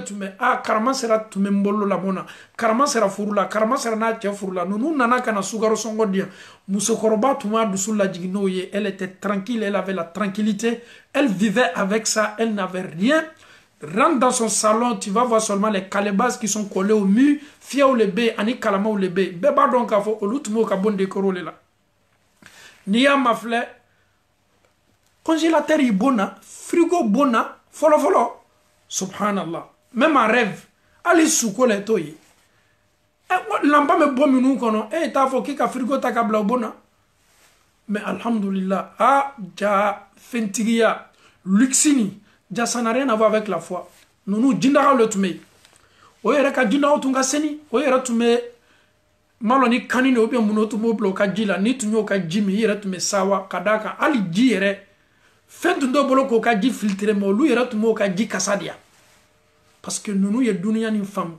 tume karama sera tume mbolo la mona karama sera furula karama sera na che furula nunu nana kana sugaro songo dia muso korba tuma dusulla jigino ye elle était tranquille elle avait la tranquillité elle vivait avec ça elle n'avait rien. Rentre dans son salon, tu vas voir seulement les calebasses qui sont collées au mur, fia ou les baies, ani kalama ou les baies. Beba donc a fait au l'outumo ka bon décoro là. Nia mafle, congélateur y bona, frigo bona, folo. Subhanallah. Même en rêve, ali souko le toye. Lamba me bon minou kono, ta fo ki ka frigo ta kabla bona. Mais alhamdulillah, ja fentigia, luxini. Ça n'a rien à voir avec la foi. Nous djindara le tume. Oyere ka djindara tunga seni. Oyere tume maloni kanine obi muno tumo bloka jila ni tunyo ka jimi yere tume sawa kadaka ali ji yere. Fentundo boloko ka ji filtre mo lu yere tumo ka ji kasadia. Parce que nous y dunia ni femme.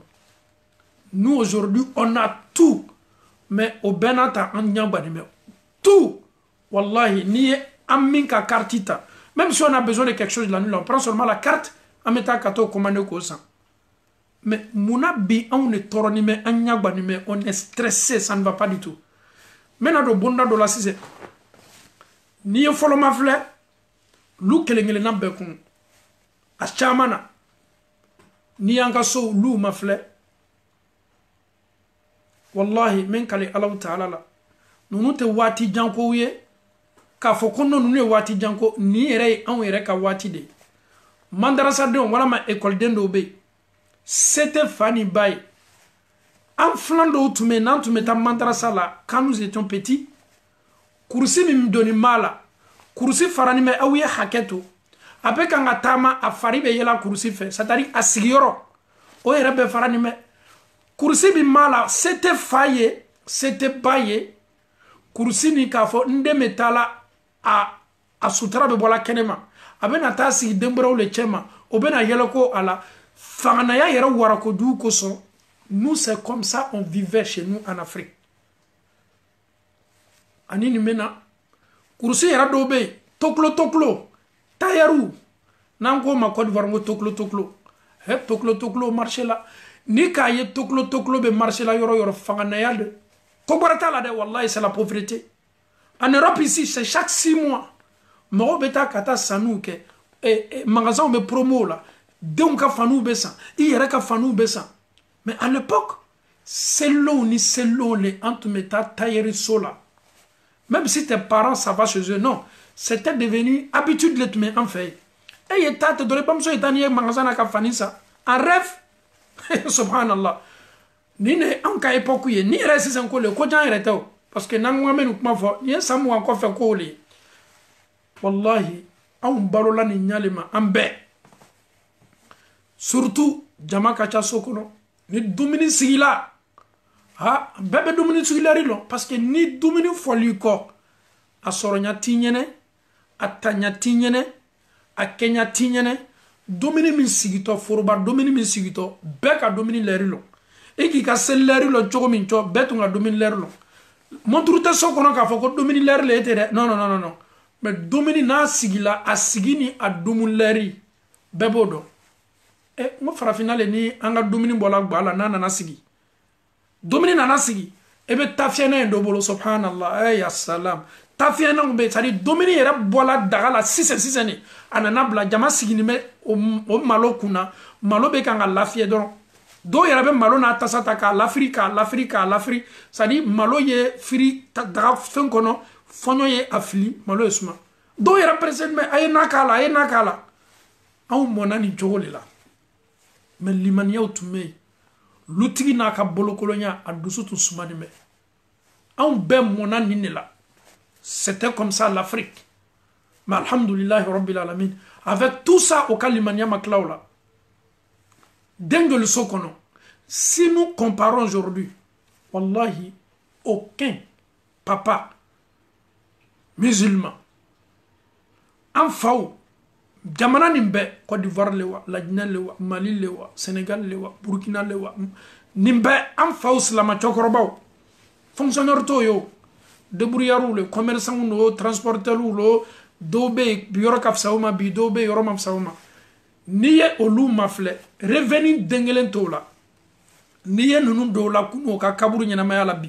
Nous aujourd'hui on a tout mais au benata en nyamba ni tout. Wallahi ni aminka kartita. Même si on a besoin de quelque chose de la nuit, on prend seulement la carte en mettant kato commandé ko sang. Mais mona bi on est toroni mais on est stressé, ça ne va pas du tout. Maintenant do bonda do la sise. Ni folo mafle lu kelengele na bekun. A chamana. Ni anga so lu mafle. Wallahi men kale Allah Ta'ala la. Nunu te wati janko ye. Ka fo kono nune wati janko ni ere an ere ka wati de mandarasa de wala ma école dendo be c'était Fanny Bay en flando tume nan tume ta mandarasa la quand nous étions petits kursi mi doni mala kursi farani me awiye haketo ape kanga tama afari be yela kursi fe c'est-à-dire asigiro o ere be farani me kursi bi mala c'était faye c'était baye kursi ni ka fo nde metala a sutra be bola kenema abena tasi dembro le chema obena yeloko ala fanaya yera warako du koso. Nous c'est comme ça on vivait chez nous en Afrique anini mena kursi yera dobe toklo tayaru nango ma Côte d'Ivoire ngo toklo he toklo marché là ni kaye toklo be marché là yoro fanaya de ko barata la de wallahi c'est la pauvreté. En Europe ici, c'est chaque 6 mois. Moro beta kata sanou ke magasin me promo là. Donc ka fanou besa, ira ka fanou besa. Mais à l'époque, c'est l'eau ni c'est l'eau les antumeta tailleri sola. Même si tes parents ça va chez eux, non, c'était devenu habitude de te en fait. Et il t'a te donné pas monsieur etani magasin na ka fanisa. En rêve. Subhanallah. Ni ne en ka époque ni reste en ko le ko jan retao. Parce que nan moi menu kuma fo ni samu encore fait ko le wallahi on balola ni nyalema ambe surtout jama kacha sokono ni dumini sigila bebe dumini sigila rilo parce que ni dumini foli ko asoronya tinyene atanya tinyene akenya tinyene dumini min sigito foruba dumini min sigito beka dumini lerilo e ki ka selleri lo jogo min to betu nga domini ler lo montre te so kono ka fo ko domini ler le ete de non mais domini na sigila a sigini a domun leri bebodo e mo farafina le ni anga domini bola gbala na na sigi domini na sigi e be tafiana ndo bolo subhanallah ya salam tafiana be sari domini era bola dagala sise ni anana bla jama sigini me o malo kuna malo be kanga lafie don do yera be malo na tasata ka l'Afrique sadi malo ye firi daga fen kono fonyo ye afli malo esuma do yera present me ay nakala aw monani jogole la mais limaniya utume lutigi na ka bolo kolonya adusu tu sumani me aw be monani ne la c'était comme ça l'Afrique mais alhamdulillah rabbil alamin avec tout ça au kalimaniya maklaula dingue le sokono si nous comparons aujourd'hui wallahi aucun papa musulman en faou jamana nimbe Côte d'Ivoire lewa la Guinée lewa Mali lewa Sénégal lewa Burkina lewa nimbe en faou slama chokorobaw fonctionnaire to yo débrouillard le commerçant no transporteur lo dobe bioro kafsauma bi dobe yoro mafsauma niye olu mafle revenu dengelen tola niye nunu dola kuno ka kaburu nyana mayala bi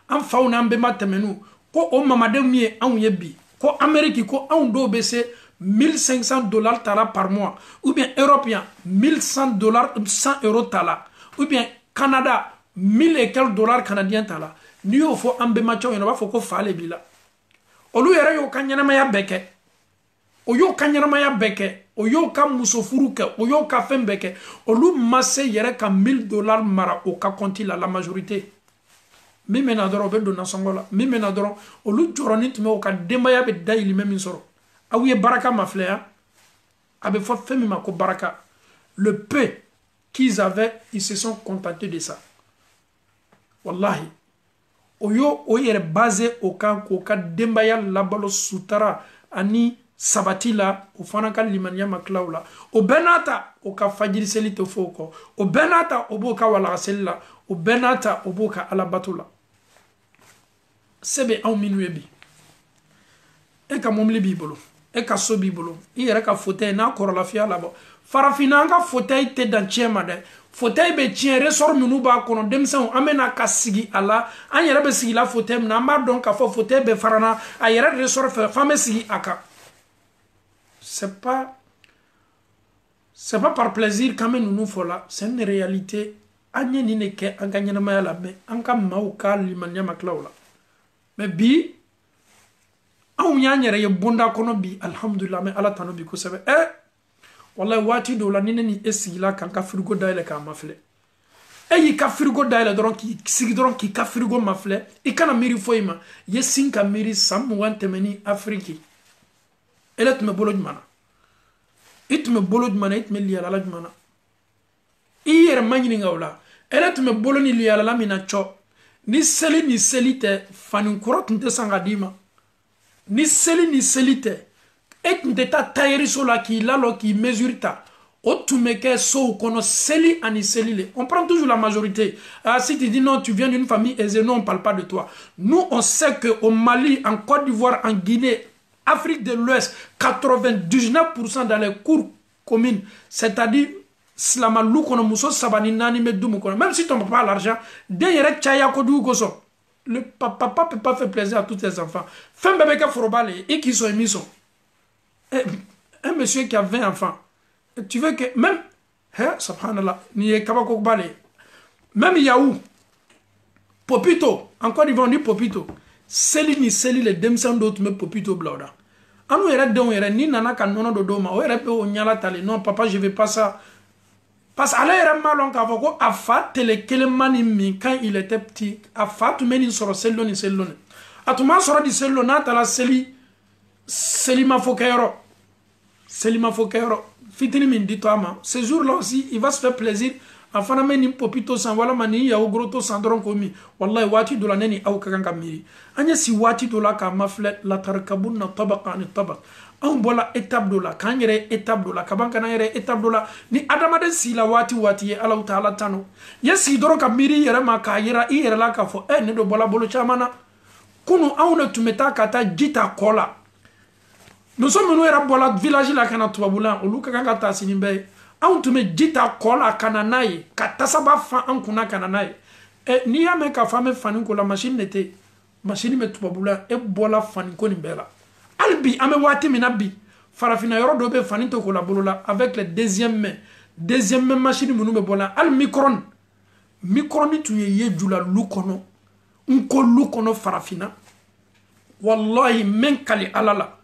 am fauna ambe matemenu ko o mamade mi an yebi ko Amérique ko an do bese $1500 tala par mois ou bien européen $1100 €100 tala ou bien Canada 1000 et quelques dollars canadiens tala ni yo fo ambe macho yo ba fo ko fale bila olu yere yo kanyana maya beke o yo kanyana maya beke o yo ka musofuru ke o yo ka fembeke olu masse yere ka $1000 mara o ka konti la majorité mi mena doro be donna songola mi mena doro olu joroni tume o ka dembaya be dayili même soro awiye baraka maflea abe fo femi mako baraka le peu qu'ils avaient ils se sont contentés de ça wallahi oyo oyere basé au cas ko ka dembaya labalo sutara ani sabatila o fana ka limaniya maklaula o benata o ka fajiri selite foko o benata o boka wala sella o benata o boka alabatula sebe aw minuebi e ka momli bibolo e ka so bibolo yere ka fauteuil na korola fia labo farafina ka fauteuil te dan chema de fauteuil be tien resort minu ba kono demsan amena ka sigi ala an yere be sigi la fauteuil na ma donc ka fo fauteuil be farana a yere resort fe femme sigi aka c'est pas par plaisir quand même nous fola c'est une réalité anye ni ne ke an ganyana mayala me an ka mauka limanya maklaula mais bi aw nyanyere ye bunda kono bi alhamdulillah me ala tano bi ko sebe wallahi wati do la nini esigila kan ka frigo daile ka mafle yi ka frigo daile doron ki sigi doron ki ka frigo mafle e kana miri foima ye sinka miri sam wantemeni afriki elet me boloj mana itme boloj mana itme liyala la mana iyere manyini ngawla elet me boloni liyala la mina cho ni selite fanin kurot nte sangadima ni selite et n'ta tailleur sur la qui là qui mesure ta otumeke so kono seli ani selile on prend toujours la majorité si tu dis non tu viens d'une famille aisée non on parle pas de toi nous on sait que au Mali en Côte d'Ivoire en Guinée Afrique de l'Ouest 99% dans les cours communes c'est-à-dire slamalu kono muso sabani nani medum kono même si tu n'as pas l'argent derrière chaya kodu goso le papa peut pas faire plaisir à tous ses enfants femme bébé ka forobale et qui sont émis un monsieur qui a 20 enfants, tu veux que même, subhanallah, même Yahoo, Popito, encore ils vont dire Popito, Seli les demsans d'autres, mais Popito blauda. Anu yere don yere ni nana kan nono do doma o yere pe o nyala tale non papa je vais pas ça parce ala yere malon ka foko afa tele kelemani mi quand il était petit afa tu meni soro selloni atuma soro di sellona tala Selima Fokero, fitini min dit toi, ce jour-là aussi, il va se faire plaisir. Afana meni popito san wala mani ya ogroto san dron komi. Wallahi wati do la neni au kakanga miri. Anya si wati do la ka maflet la tarkabunna tabaqa ni tabaq. an bola étape do la kan yɛrɛ étape do la kaban kana yɛrɛ étape do la ni adamaden si la waati waati ye Allahu Taala tano ye si dɔrɔn ka miiri yɛrɛ ma k'a yira i yɛrɛ la k'a fɔ ne do bɔla bolo caman na kunu anw de tun bɛ taa ka taa ji ta kɔ la muso minnu yɛrɛ bɔla village la ka na tubabula olu ka kan ka taa sini bɛɛ ye anw tun bɛ ji ta kɔ la ka na n'a ye ka tasaba fan an kunna ka na n'a ye n'i y'a mɛn k'a fɔ an bɛ fani ko la machine de tɛ machine bɛ tubabula e bɔla fani ko nin bɛɛ la hali bi an bɛ waati min na bi farafinna yɔrɔ dɔ bɛ fani tɛ ko la bolo la avec le deuxième main machine minnu bɛ bɔ la hali micron tun ye ye ju la lu kɔnɔ n ko lu kɔnɔ farafinna wallahi men kali ala la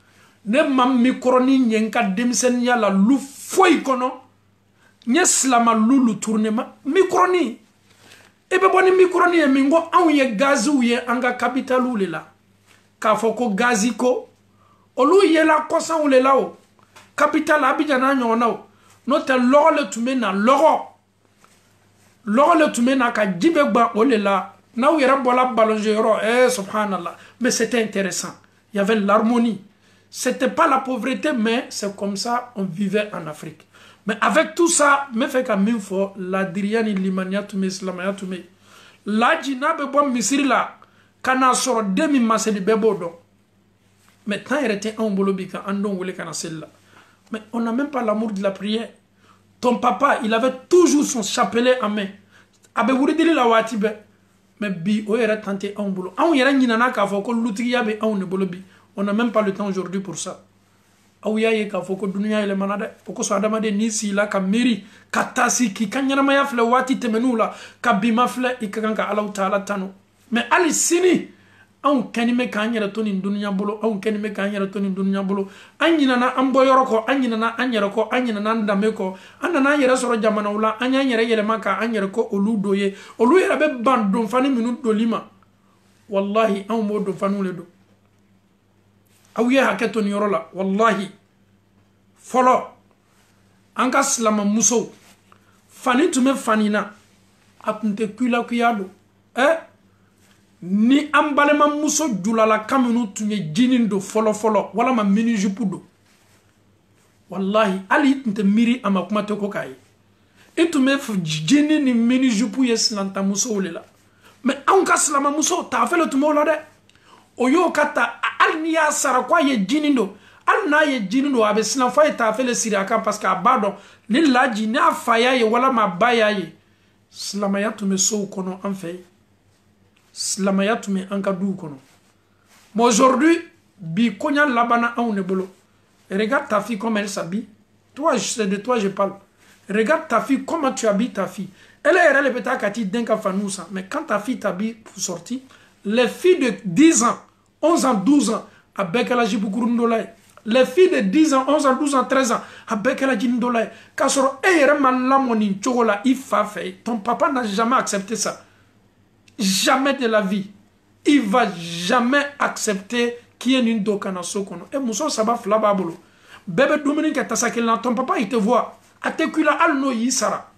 ne ma micron ɲɛ n ka denmisɛnniya la lu foyi kɔnɔ n ye silama lu tourné ma micron e bɛ bɔ ni micron ye min ko anw ye gaziw ye an ka capitaliw de la k'a fɔ ko gazi ko olu yela kɔsanw le la o capital Abidjan n'a ɲɔgɔn na o n'o tɛ lɔgɔ le tun bɛ na lɔgɔ le tun bɛ na ka ji bɛ gban o le la n'aw yɛrɛ bɔla ballonjeu yɔrɔ subhanallah mais c'était intéressant il y avait l'harmonie c'était pas la pauvreté mais c'est comme ça on vivait en Afrique mais avec tout ça me fɛ ka min fɔ ladiriya ni limaniya tun bɛ silamɛya tun bɛ laji n'a bɛ bɔ misiri la ka n'a sɔrɔ den min ma seli bɛɛ b'o dɔn mais temps yɛrɛ tɛ anw bolo bi ka an denw wele ka na seli la mais on n'a même pas l'amour de la prière ton papa il avait toujours son chapelet en main a bɛ wuridili la waati bɛɛ mais bi o yɛrɛ temps tɛ anw bolo anw yɛrɛ ɲinana k'a fɔ ko lutigiya bɛ anw de bolo bi on n'a même pas le temps aujourd'hui pour ça aw y'a ye k'a fɔ ko dunuya yɛlɛmana dɛ o kosɔn adamaden n'i sigila ka miiri ka taasi k'i ka ɲɛnamaya filɛ waati tɛmɛn'u la ka bima filɛ i ka kan ka Alahu Taala tanu mais hali sini anw kɛni bɛ k'an yɛrɛ to nin dunuya bolo anw kɛni bɛ k'an yɛrɛ to nin dunuya bolo an ɲinana an bɔyɔrɔ kɔ an ɲinana an yɛrɛ kɔ an ɲinana an danbe kɔ an nana an yɛrɛ sɔrɔ jamanaw la an y'an yɛrɛ yɛlɛma k'an yɛrɛ kɔ olu dɔ ye olu yɛrɛ bɛ ban donfani minnu doli ma wallahi anw b'o donfaniw le don aw ye hakɛ to nin yɔrɔ la wallahi fɔlɔ an ka silama musow fani tun bɛ fani na a tun tɛ kuyakuya don ni an balimamuso julalaka minnu tun ye jinin don fɔlɔ walama mini jupe don wallahi hali i tun tɛ miiri a ma kuma tɛ ko k'a ye i tun bɛ jini ni mini jupe ye silantamusow le la mais anw ka silamamusow taafele tun b'o la dɛ o y'o ka ta hali n'i y'a sara ko a ye jinin don hali n'a ye jinin don a bɛ silan fo a ye taafele siri a kan parce que a b'a dɔn ni laji n'a fa y'a ye walama a ba y'a ye silamaya tun bɛ sow kɔnɔ an fɛ yen silamaya tun bɛ an ka duw kɔnɔ mais aujourd'hui bi koɲa labana anw de bolo regarde ta fille comme elle s'habille toi c'est de toi je parle regarde ta fille comment tu habilles ta fille elle yɛrɛ le bɛ taa ka t'i den ka faniw san mais quand ta fille t'habille pour sortir les filles de 10 ans 11 ans 12 ans a bɛɛ kɛla jipu kurunin dɔ la ye les filles de 10 ans 11 ans 12 ans 13 ans a bɛɛ kɛla jinin dɔ la ye k'a sɔrɔ e yɛrɛ ma lamɔ nin cogo la i fa fɛ ton papa n'a jamais accepté ça jamais de la vie il va jamais accepter qui est nin do kana so kono e muso saba fila b'a bolo bɛɛ bɛ dumuni kɛ tasa kelen na ton papa il te voit a tɛ ku i la hali n'o y'i sara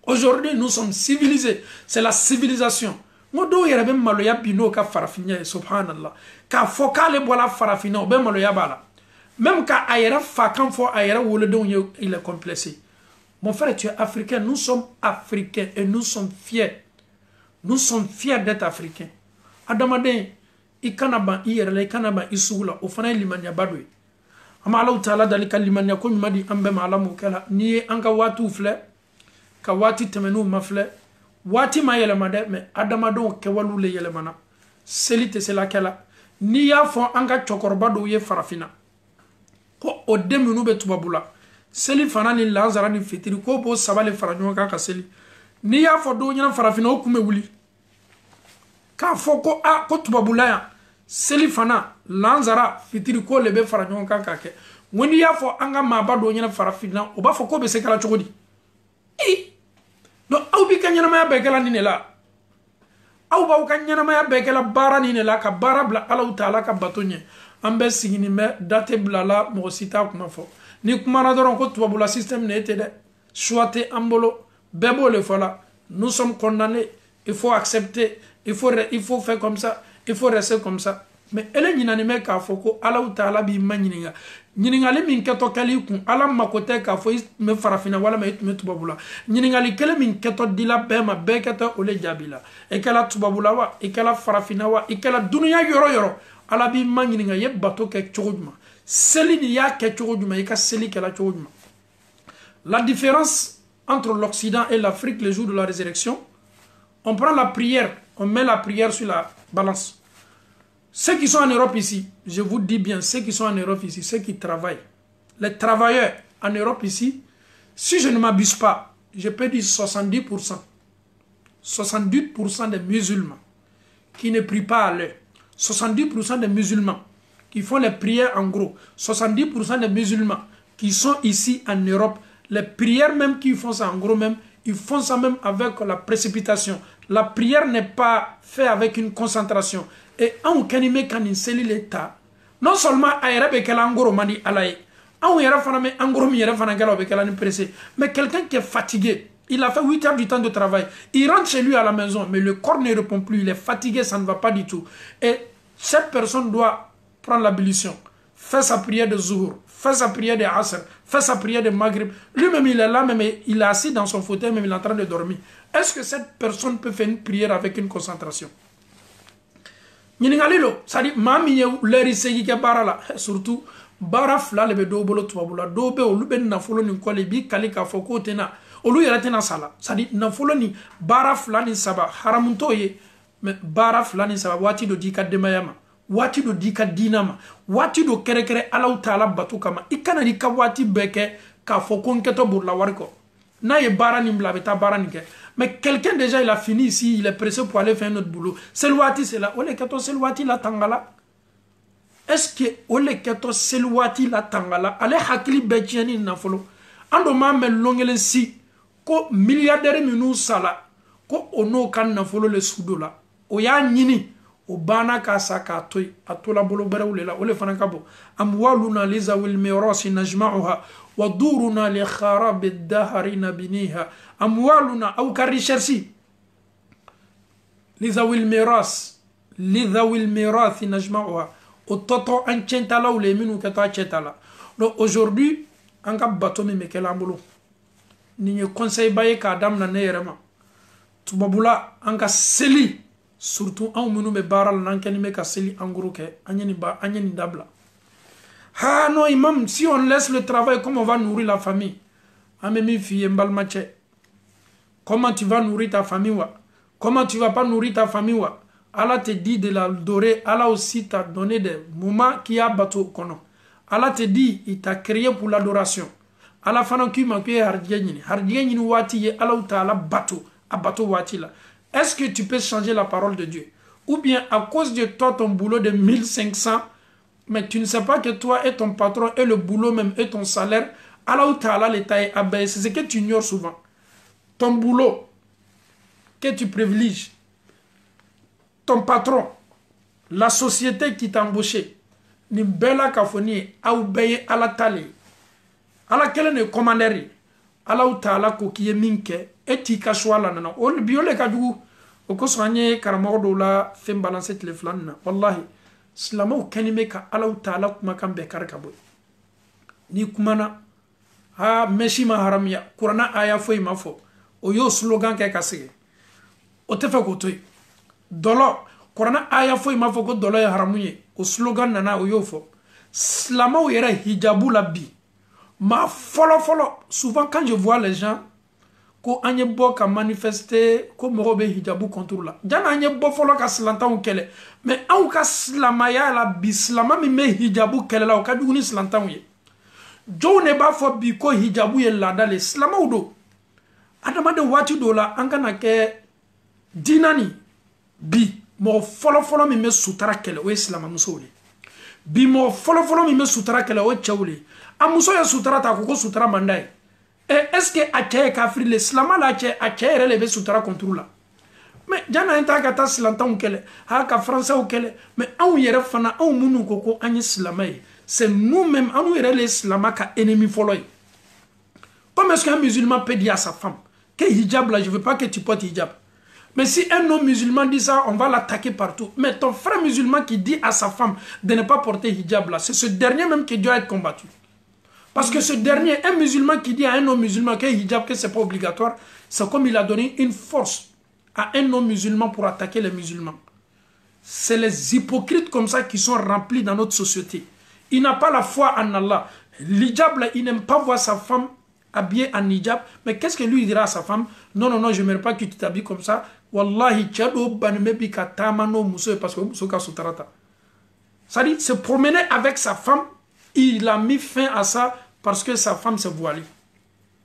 aujourd'hui nous sommes civilisés c'est la civilisation ngo dɔw yɛrɛ bɛ maloya bi n'o ka farafinya ye subhanallah k'a fɔ k'ale bɔla farafinna o bɛ maloya b'a la même ka a yɛrɛ fa kan fɔ a yɛrɛ wolodenw ye il est complexé mon frère tu es africain nous sommes africains et nous sommes fiers. Nous sommes fiers d'être africains. Adamaden, i kana ban i yɛrɛ la i kana ban i sugu la o fana ye limaniyaba dɔ ye an bɛ Alahu Taala dali ka limaniya ko ɲuman di an bɛɛ ma Ala m'o kɛ la n'i ye an ka waatiw filɛ ka waati tɛmɛnenw ma filɛ waati ma yɛlɛma dɛ mais adamadenw kɛwalew le yɛlɛmana seli tɛ se la kɛ la n'i y'a fɔ an ka cɛkɔrɔba dɔw ye farafinna ko o den minnu bɛ tubabu la seli fana ni lansara ni fitiri ko b'o saba le fara ɲɔgɔn kan ka seli n'i y'a fɔ dɔw ɲɛna farafinna o kun bɛ wuli k'a fɔ ko ko tubabula yan seli fana lansara fitiri ko le bɛ fara ɲɔgɔn kan k'a kɛ ngo n'i y'a fɔ an ka maaba dɔw ɲɛna farafinna o b'a fɔ ko bɛ se kɛla cogo di donc aw b'i ka ɲɛnamaya bɛɛ kɛla nin de la aw b'aw ka ɲɛnamaya bɛɛ kɛla baara nin de la ka baara bila Alahu Taala ka bato ɲɛ an bɛ sigi nin bɛ date bila la mɔgɔ si t'a kuma fɔ ni kumana dɔrɔn ko tubabula système ne tɛ dɛ choix tɛ an bolo bɛɛ b'o le fɔ la nous sommes condamnés il faut accepter il faut faire comme ça il faut rester comme ça mais ele ñinani me k'a fɔ ko ala taala b'i ma ɲininga ɲiningali min kɛtɔ kɛli kun ala mako tɛ k'a fɔ i tun bɛ farafina walama i tun bɛ tubabu la ɲiningali kelen min kɛtɔ dila bɛɛ ma bɛɛ kɛtɔ o le jaabi la i kɛla tubabu la wa i kɛla farafina wa i kɛla duniya yɔrɔ yɔrɔ ala b'i ma ɲininga i ye bato kɛ cogo jumɛn seli ni y'a kɛ cogo jumɛn i ka seli kɛla cogo jumɛn. La différence entre l'Occident et l'Afrique le jour de la résurrection, on prend la prière, on met la prière sur la balance. Ceux qui sont en Europe ici, je vous dis bien, ceux qui sont en Europe ici, ceux qui travaillent, les travailleurs en Europe ici, si je ne m'abuse pas, je peux dire 70%, 70% des musulmans qui ne prient pas à l'heure, 70% des musulmans qui font les prières en gros, 70% des musulmans qui sont ici en Europe, les prières même qu'ils font ça en gros même, ils font ça même avec la précipitation. La prière n'est pas faite avec une concentration. Et on kanime kanin seli l'état. Non seulement ayere be kala ngoro mandi alaye. On yera fana me ngoro mi yera fana gala be kala ni pressé. Mais quelqu'un qui est fatigué, il a fait 8 heures du temps de travail. Il rentre chez lui à la maison, mais le corps ne répond plus. Il est fatigué, ça ne va pas du tout. Et cette personne doit prendre l'ablution, faire sa prière de Zuhur, fait sa prière de Asr, fait sa prière de Maghrib. Lui-même, il est là, même il est assis dans son fauteuil, même il est en train de dormir. Est-ce que cette personne peut faire une prière avec une concentration? C'est-à-dire, surtout, bara fla le be do bolo tubabula do be olu be nafolo ni kole bi kali ka foko tena olu yere tena sala c'est-à-dire nafolo ni bara fla ni saba haramunto ye mais bara fla ni saba wati do dika demayama wati do dika dinama wati do kere kere ala taala batu kama ikana ni ka wati beke ka foko nketo burla wariko na ye bara ni mla beta bara ni ke mais quelqu'un déjà il a fini ici il est pressé pour aller faire notre boulot c'est le wati c'est là ole keto c'est le wati la tangala. Est-ce que ole keto selwati la tangala ale hakili betieni nafolo ando ma me longelen si ko milliardaire minu sala ko ono kan nafolo le sudola o ya nyini o bana ka saka toy atola bolo berawle la ole fana kabo amwaluna lizawil miras najma'uha wa duruna li kharab ad-dahr nabniha amwaluna aw ka recherche lizawil miras najma'uha au toto en tchentala ou les minu keto tchentala. Donc aujourd'hui en ka bato mi mekela ambolo ni ne conseil baye ka dam na neyerema tubabula en ka seli surtout en minu be baral nan ken me ka seli en gros ke anyeni dabla ha non imam si on laisse le travail comment on va nourrir la famille amemi fille mbalmache comment tu vas nourrir ta famille wa comment tu vas pas nourrir ta famille wa. Allah te dit de l'adorer. Allah aussi t'a donné des moments qui a bateau kono. Allah te dit, il t'a créé pour l'adoration. Allah fana qui m'a créé hardieni. Hardieni wati ye Allah ta'ala bateau. A bateau wati là. Est-ce que tu peux changer la parole de Dieu? Ou bien à cause de toi, ton boulot de 1500, mais tu ne sais pas que toi et ton patron et le boulot même et ton salaire, Allah ta'ala l'état est abaissé. C'est ce que tu ignores souvent. Ton boulot que tu privilégies, ton patron, la société qui t'a embauché, ni bela kafoni au beye ala tali, ala kele ne commanderi, ala utala ko kiye minke, eti kashwa la nana. On biole kadugu, oko soanye karamodo la fem balancer téléphone na. Wallahi, slamo kanime ka ala utala kuma kambe karkaboy. Ni kumana ha meshima haramia, kurana aya fo imafo. Oyo slogan ke kasige. Otefa kotoy. Dolo korana aya fo ima fo ko dolo ya haramuye o slogan nana o yofo slama o yera hijabu la bi ma folo souvent quand je vois les gens ko anye bo ka manifester ko mo be hijabu contre la jana anye bo folo ka slanta on kele mais an ka slama ya la bi slama mi me hijabu kele la o ka duguni slanta on ye jo ne ba fo bi ko hijabu ye la dale slama o do adama de wati do la an kana ke dinani bi mo folo mi me sutara kele o islam musole bi mo folo mi me sutara kele o chawle amuso ya sutara ta ko sutara mandai et est-ce que ache kafri l'islam la ache relevé sutara contre la mais jana enta ka ta slantan kele ha ka français o kele mais an yere fana an munu ko an islamay c'est nous-mêmes an yere l'islam ka ennemi folo. Comment est-ce qu'un musulman peut dire à sa femme que hijab là je veux pas que tu portes hijab? Mais si un homme musulman dit ça, on va l'attaquer partout. Mais ton frère musulman qui dit à sa femme de ne pas porter hijab là, c'est ce dernier même qui doit être combattu. Parce que ce dernier, un musulman qui dit à un homme musulman que hijab, que ce n'est pas obligatoire, c'est comme il a donné une force à un homme musulman pour attaquer les musulmans. C'est les hypocrites comme ça qui sont remplis dans notre société. Il n'a pas la foi en Allah. L'hijab là, il n'aime pas voir sa femme habillée en hijab. Mais qu'est-ce que lui dira à sa femme? Non, non, non, je n'aimerais pas que tu t'habilles comme ça. Wallahi, parce que c'est-à-dire, se promener avec sa femme, il a mis fin à ça parce que sa femme s'est voilée.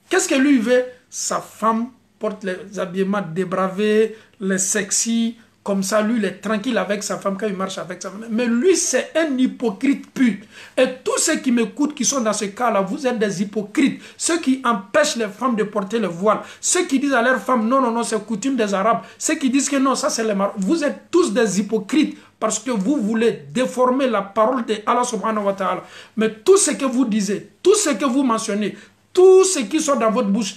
Qu'est-ce que lui veut? Sa femme porte les habillements débravés, les sexy, comme ça, lui, il est tranquille avec sa femme quand il marche avec sa femme. Mais lui, c'est un hypocrite pur. Et tous ceux qui m'écoutent, qui sont dans ce cas-là, vous êtes des hypocrites. Ceux qui empêchent les femmes de porter le voile. Ceux qui disent à leurs femmes, non, non, non, c'est coutume des Arabes. Ceux qui disent que non, ça c'est les Marocains. Vous êtes tous des hypocrites parce que vous voulez déformer la parole de Allah subhanahu wa ta'ala. Mais tout ce que vous disiez, tout ce que vous mentionnez, tout ce qui sont dans votre bouche,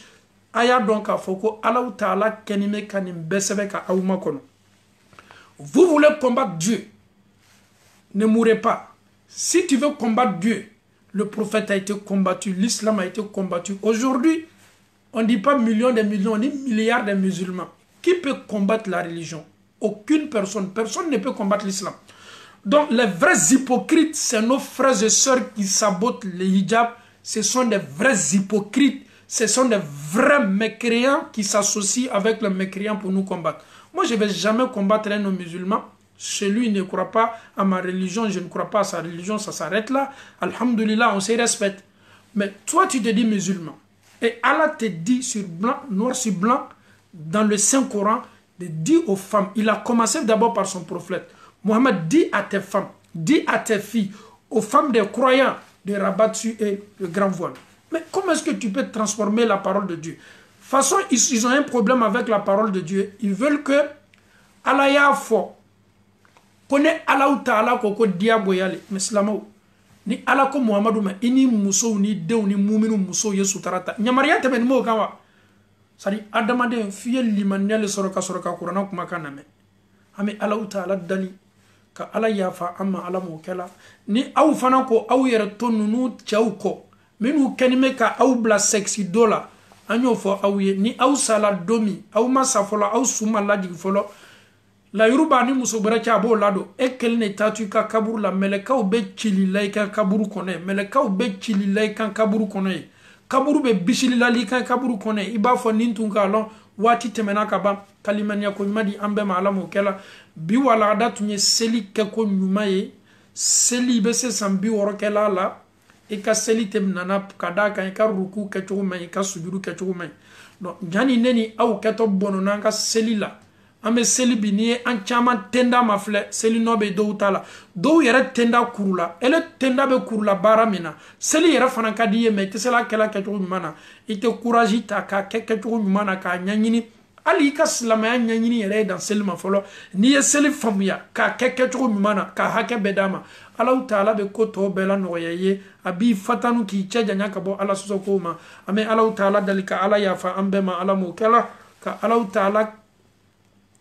aya donc à foko, Allah ta'ala kenime kanim besebe ka auma kono. Vous voulez combattre Dieu, ne mourrez pas. Si tu veux combattre Dieu, le prophète a été combattu, l'islam a été combattu. Aujourd'hui, on ne dit pas millions de millions, on dit milliards de musulmans. Qui peut combattre la religion? Aucune personne. Personne ne peut combattre l'islam. Donc les vrais hypocrites, c'est nos frères et sœurs qui sabotent les hijabs. Ce sont des vrais hypocrites. Ce sont des vrais mécréants qui s'associent avec les mécréants pour nous combattre. Moi, je ne vais jamais combattre un homme musulman. Celui qui ne croit pas à ma religion, je ne crois pas à sa religion, ça s'arrête là. Alhamdulillah, on se respecte. Mais toi, tu te dis musulman. Et Allah te dit sur blanc, noir sur blanc, dans le Saint-Coran, de dire aux femmes, il a commencé d'abord par son prophète. Mohammed, dis à tes femmes, dis à tes filles, aux femmes des croyants, de rabattre sur le grand voile. Mais comment est-ce que tu peux transformer la parole de Dieu? De toute façon, ils ont un problème avec la parole de Dieu. Ils veulent que Allah ya fo. Connaît Allah Ta'ala koko diaboyale. Mais slamo. Ni Allah ko Muhammadu ma ini muso ni dew ni muminu muso yesu tarata. Nyamaria tebe ni mo kawa. Sari adama de fiye limaniale soroka kurana kuma kana me. Ame Allah Ta'ala dali. Ka Allah ya fa amma Allah mo kala. Ni au fana ko au yere tonunu chauko. Minu kenime ka au bla sexy dollar. Anyo fo awye ni aw sala domi aw masa folo aw suma ladi folo la yoruba ni musobara cha bo lado ekel ne tatu ka kaburu la meleka u be chili laika kaburu kone meleka u be chili laika kaburu kone kaburu be bishili lalika kaburu kone iba fo nintunga lon wati temena kaba kalimania ko madi ambe malamu kela bi wala datu nye seli ke ko nyumaye seli be se sambi woro kela la i ka seli tem nana kada kan i ka ruku kɛcogo man i ka sujudu kɛcogo man donc jani neni aw kɛtɔ bɔnɔ n'an ka seli la an bɛ seli bi n'i ye an caman tenda ma filɛ seli nɔ bɛ dɔw ta la dɔw yɛrɛ tenda kuru la ele tenda bɛ kuru la baara min na seli yɛrɛ fana ka di i ye mais i tɛ se la kɛla kɛcogo ɲuman na i tɛ courage ta k'a kɛ kɛcogo ɲuman na k'a ɲɛɲini hali i ka silamɛya ɲɛɲini yɛrɛ ye dan seli ma fɔlɔ n'i ye seli faamuya k'a kɛ kɛcogo ɲuman na k'a hakɛ bɛɛ d'a ma Allah Ta'ala be ko to bela nɔgɔya ye a b'i fatanu k'i cɛ janya ka bɔ Allah sɔsɔ ma an bɛ Allah Ta'ala dali ka Allah yafa an bɛɛ ma Allah m'o kɛla ka Allah Ta'ala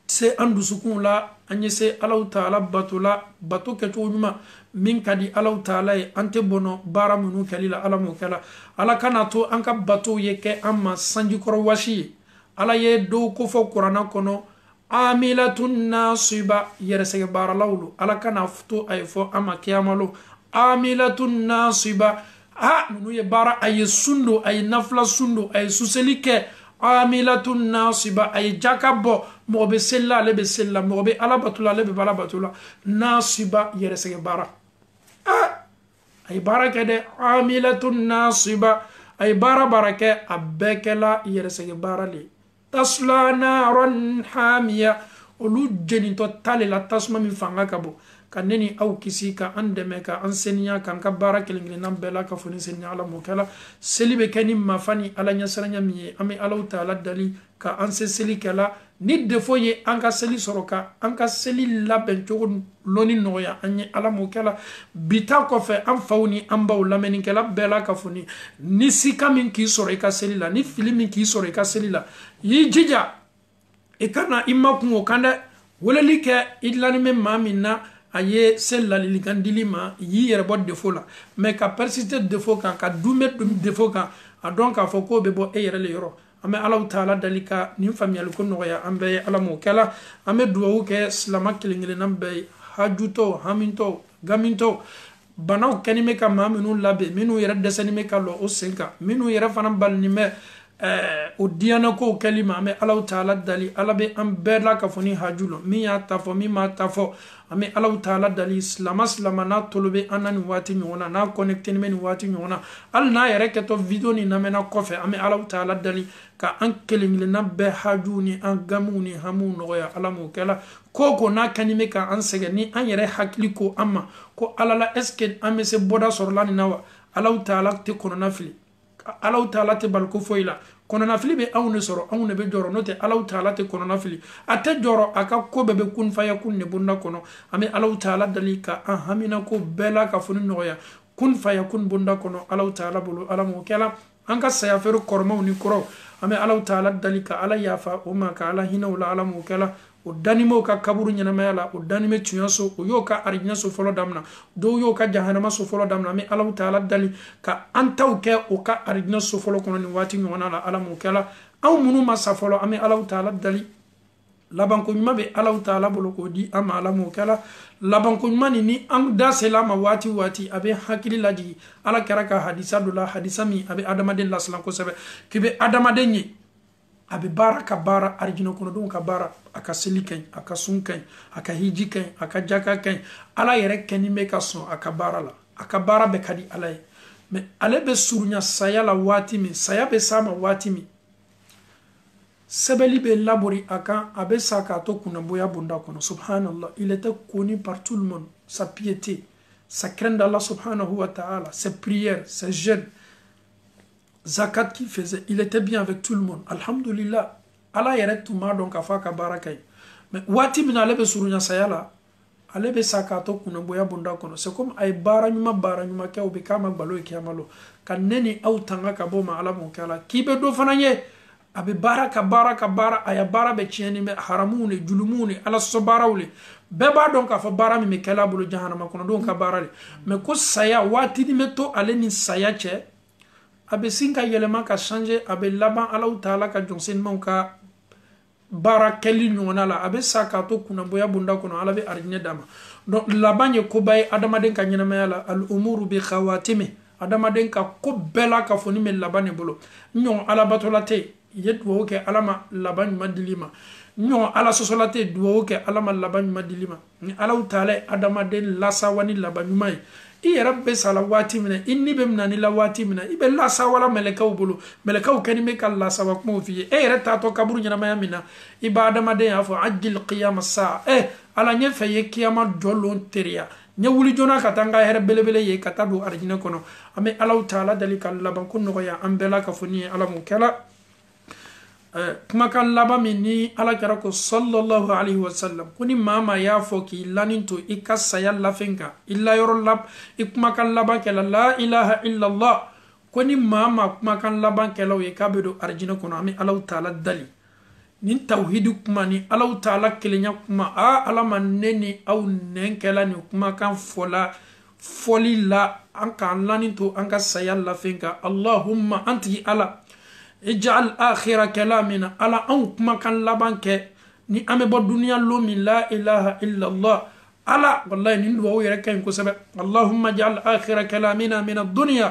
se an dusukun la an ye se Allah Ta'ala bato la bato kɛcogo ɲuman min ka di Allah Ta'ala ye an tɛ bɔnɔ baara minnu kɛli la Allah m'o kɛla Allah kana to an ka bato ye kɛ an ma sanjikɔrɔ wasi ye Allah ye dɔw kofɔ kuranna kɔnɔ amilatun nasiba yeresege baralawlu ala kana futo ay fo ama kiyamalo amilatun nasiba nunu ye bara ay sundo ay nafla sundo ay suselike amilatun nasiba ay jakabo mobe sella lebe sella mobe ala batula lebe bala batula nasiba yeresege bara ay barake de amilatun nasiba ay bara barake abekela yeresege bara li tasla naran hamiya olu jenito tale la tasma min fanga kabo kaneni aw kisi ka andeme ka ansenya kan ka bara kelingile nam bela ka foni senya ala mokala selibe keni mafani ala nyasaranya mi ami Allah Ta'ala dali ka anse seli kala ni defo ye anka seli soroka anka seli laben jogo loni noya anye ala mokala bita ko fe am fawni amba lameni kala bela ka foni ni sika min ki soro ka seli la ni filimi ki soro ka seli la yi jija kana imma kungo kanda wala like idlani me mamina aye sel la ligandili ma yi yere bod defo la mais ka persiste defo kan ka dumet dum defo kan a donc a foko be bo e yere le yoro ame Allah taala dalika nim famiyal ko no ya ambe alamo kala ame duwo ke slama kilingile nambe hajuto haminto gaminto banaw kanime ka maminu labe minu yere desani me kallo o senka minu yere fanam balni me o diana ko kalima ame Allah taala dali alabe ambela ka foni hajulo mi ya tafo mi ma tafo ame Allah taala dali islama na tolbe anani wati nyona na connecte ni men wati nyona al na yere ke to video ni na mena kofe ame Allah taala dali ka an kelingile na be hajuni an gamuni hamu no ya alamu kala koko na kanime ka an sege ni an yere hakli ko amma ko alala eske ame se boda sorlani nawa Allah taala te kono na fili Allah taala te balko foila kono na fili be awne soro awne be joro note Allah taala te kono na fili ate joro aka ko be kun faya kun ne bunda kono ame Allah taala dalika an hamina ko bela ka funu noya kun faya kun bunda kono Allah taala bulu alamu kala an ka saya feru kormo ni koro ame Allah taala dalika ala yafa o ma ka ala hina wala alamu kala o danimo ka kaburu nyana mayala o danime tuyaso o yo ka arjina so folo damna do yo ka jahannama so folo damna me Allah taala dali ka antaw ke o ka arjina so folo kono ni wati nyona la alamu kala aw munu ma sa folo ame Allah taala dali laban ko nyuma be Allah taala bolo ko di ama alamu kala laban ko nyuma ni an da selama wati abe hakili laji ala karaka hadisa dula hadisa mi abe adama den laslan ko sebe kibe adama den ni abe bara ka bara arjino kono dum ka bara aka siliken aka sunken aka hijiken aka jakaken ala yere keni me ka son aka bara la aka bara be kadi ala me ale be surunya saya la wati mi saya be sama wati mi sebeli be labori aka abe saka to kuna boya bunda kono subhanallah il était connu par tout le monde sa piété sa crainte d'Allah subhanahu wa ta'ala ses prières ses jeûnes zakat qu'il faisait, il était bien avec tout le monde. Alhamdulillah. Allah yere tuma donc afa ka barakay. Mais wati mina lebe surunya sayala. Alebe sakato kuna boya bunda kono. C'est comme ay baranyuma ke obi kama balo e kiamalo. Kaneni au tanga ka boma ala mon kala. Kibe do fananye. Abe baraka aya bara be chieni me haramune julumune ala so barawle. Beba donc afa bara mi kala bulu jahannama kono donc ka barale. Mais ko saya wati ni meto ale ni saya che abe sinka yelema ka changer abe laban Allah taala ka jonsenman ka bara kelli nyona la abe saka to kuna boya bunda kono ala be arjine dama donc laban ye ko bay adama den ka nyina mayala al umuru bi khawatimi adama den ka ko bela ka foni me laban bolo nyon ala batolate yedwo ke alama laban madilima nyon ala sosolate duwo ke alama laban madilima ni Allah taala adama den lasa wani laban nyumai i rabbe sala wati mina inni be mina ni la wati mina ibe la sawala melekaw bulu melekaw kani me kala sawa ko fi reta to kaburu nyana maya mina ibada ma de afo ajil qiyam sa ala nye feye kiyama jolon teriya nye wuli jona katanga here belebele ye katadu arjina kono ame Allah taala dalika laban kun no ya ambela ka funi ala mukala kuma kan laba minni ala kara ko sallallahu alaihi wasallam kuni mama ya foki laninto ikasaya lafenka illa yoro lab ikuma kan laba kala la ilaha illa allah kuni mama kuma kan laba kala we kabedo arjina kono ami ala taala dali nin tawhidu kuma ni ala taala kelenya kuma ala maneni au nenkela ni kuma kan foli la anka laninto anka saya lafenka allahumma anti ala ij'al akhira kalamina ala an kuma kan laban ke ni ame bo dunya lo min la ilaha illa allah ala wallahi nin do yere kan ko sabe allahumma ij'al akhira kalamina min ad-dunya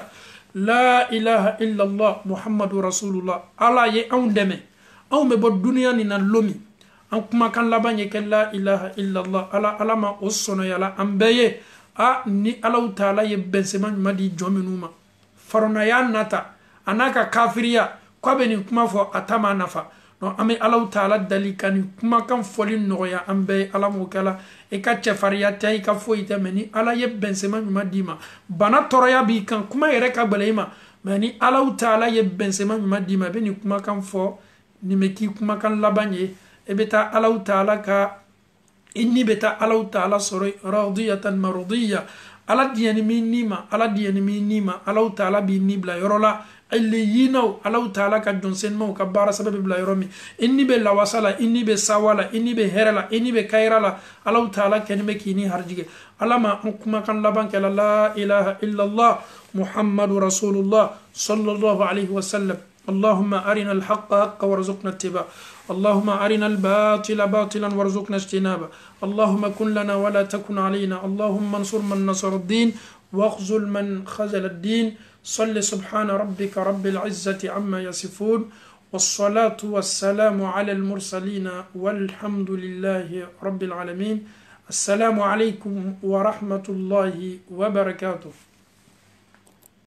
la ilaha illa allah muhammadur rasulullah ala ye an deme an me bo dunya ni na lomi an kuma kan laban ye ke la ilaha illa allah ala ma osono yala ambeye ni ala taala ye benseman madi jominuma farona ya nata anaka kafiriya kwa be ni kuma fo atama nafa no ame Allah taala dalika ni kuma kan foli noya ambe ala mo kala e ka chefariya tay ka fo ite meni ala ye bensema nyuma dima bana toroya bi kan kuma yere ka gbeleima meni Allah taala ye bensema nyuma dima be ni kuma kan fo ni meki kuma kan labanye e beta Allah taala ka inni beta Allah taala soro radiyatan mardiya ala diyani mi nima Allah taala bi nibla yorola اللي ينو علو تعالى كجنسين مو كبارة سبب بلا يرومي إني بلا وصلا إني بسوالا إني بهرلا إني بكايرلا علو تعالى كنمي كيني هرجي ألما أنكما كان لبانك لا إله إلا الله محمد رسول الله صلى الله عليه وسلم اللهم أرنا الحق حقا وارزقنا اتباعه اللهم أرنا الباطل باطلا وارزقنا اجتنابه اللهم كن لنا ولا تكن علينا اللهم انصر من نصر الدين واخذل من خذل الدين صل سبحان ربك رب العزة عما يصفون والصلاة والسلام على المرسلين والحمد لله رب العالمين السلام عليكم ورحمة الله وبركاته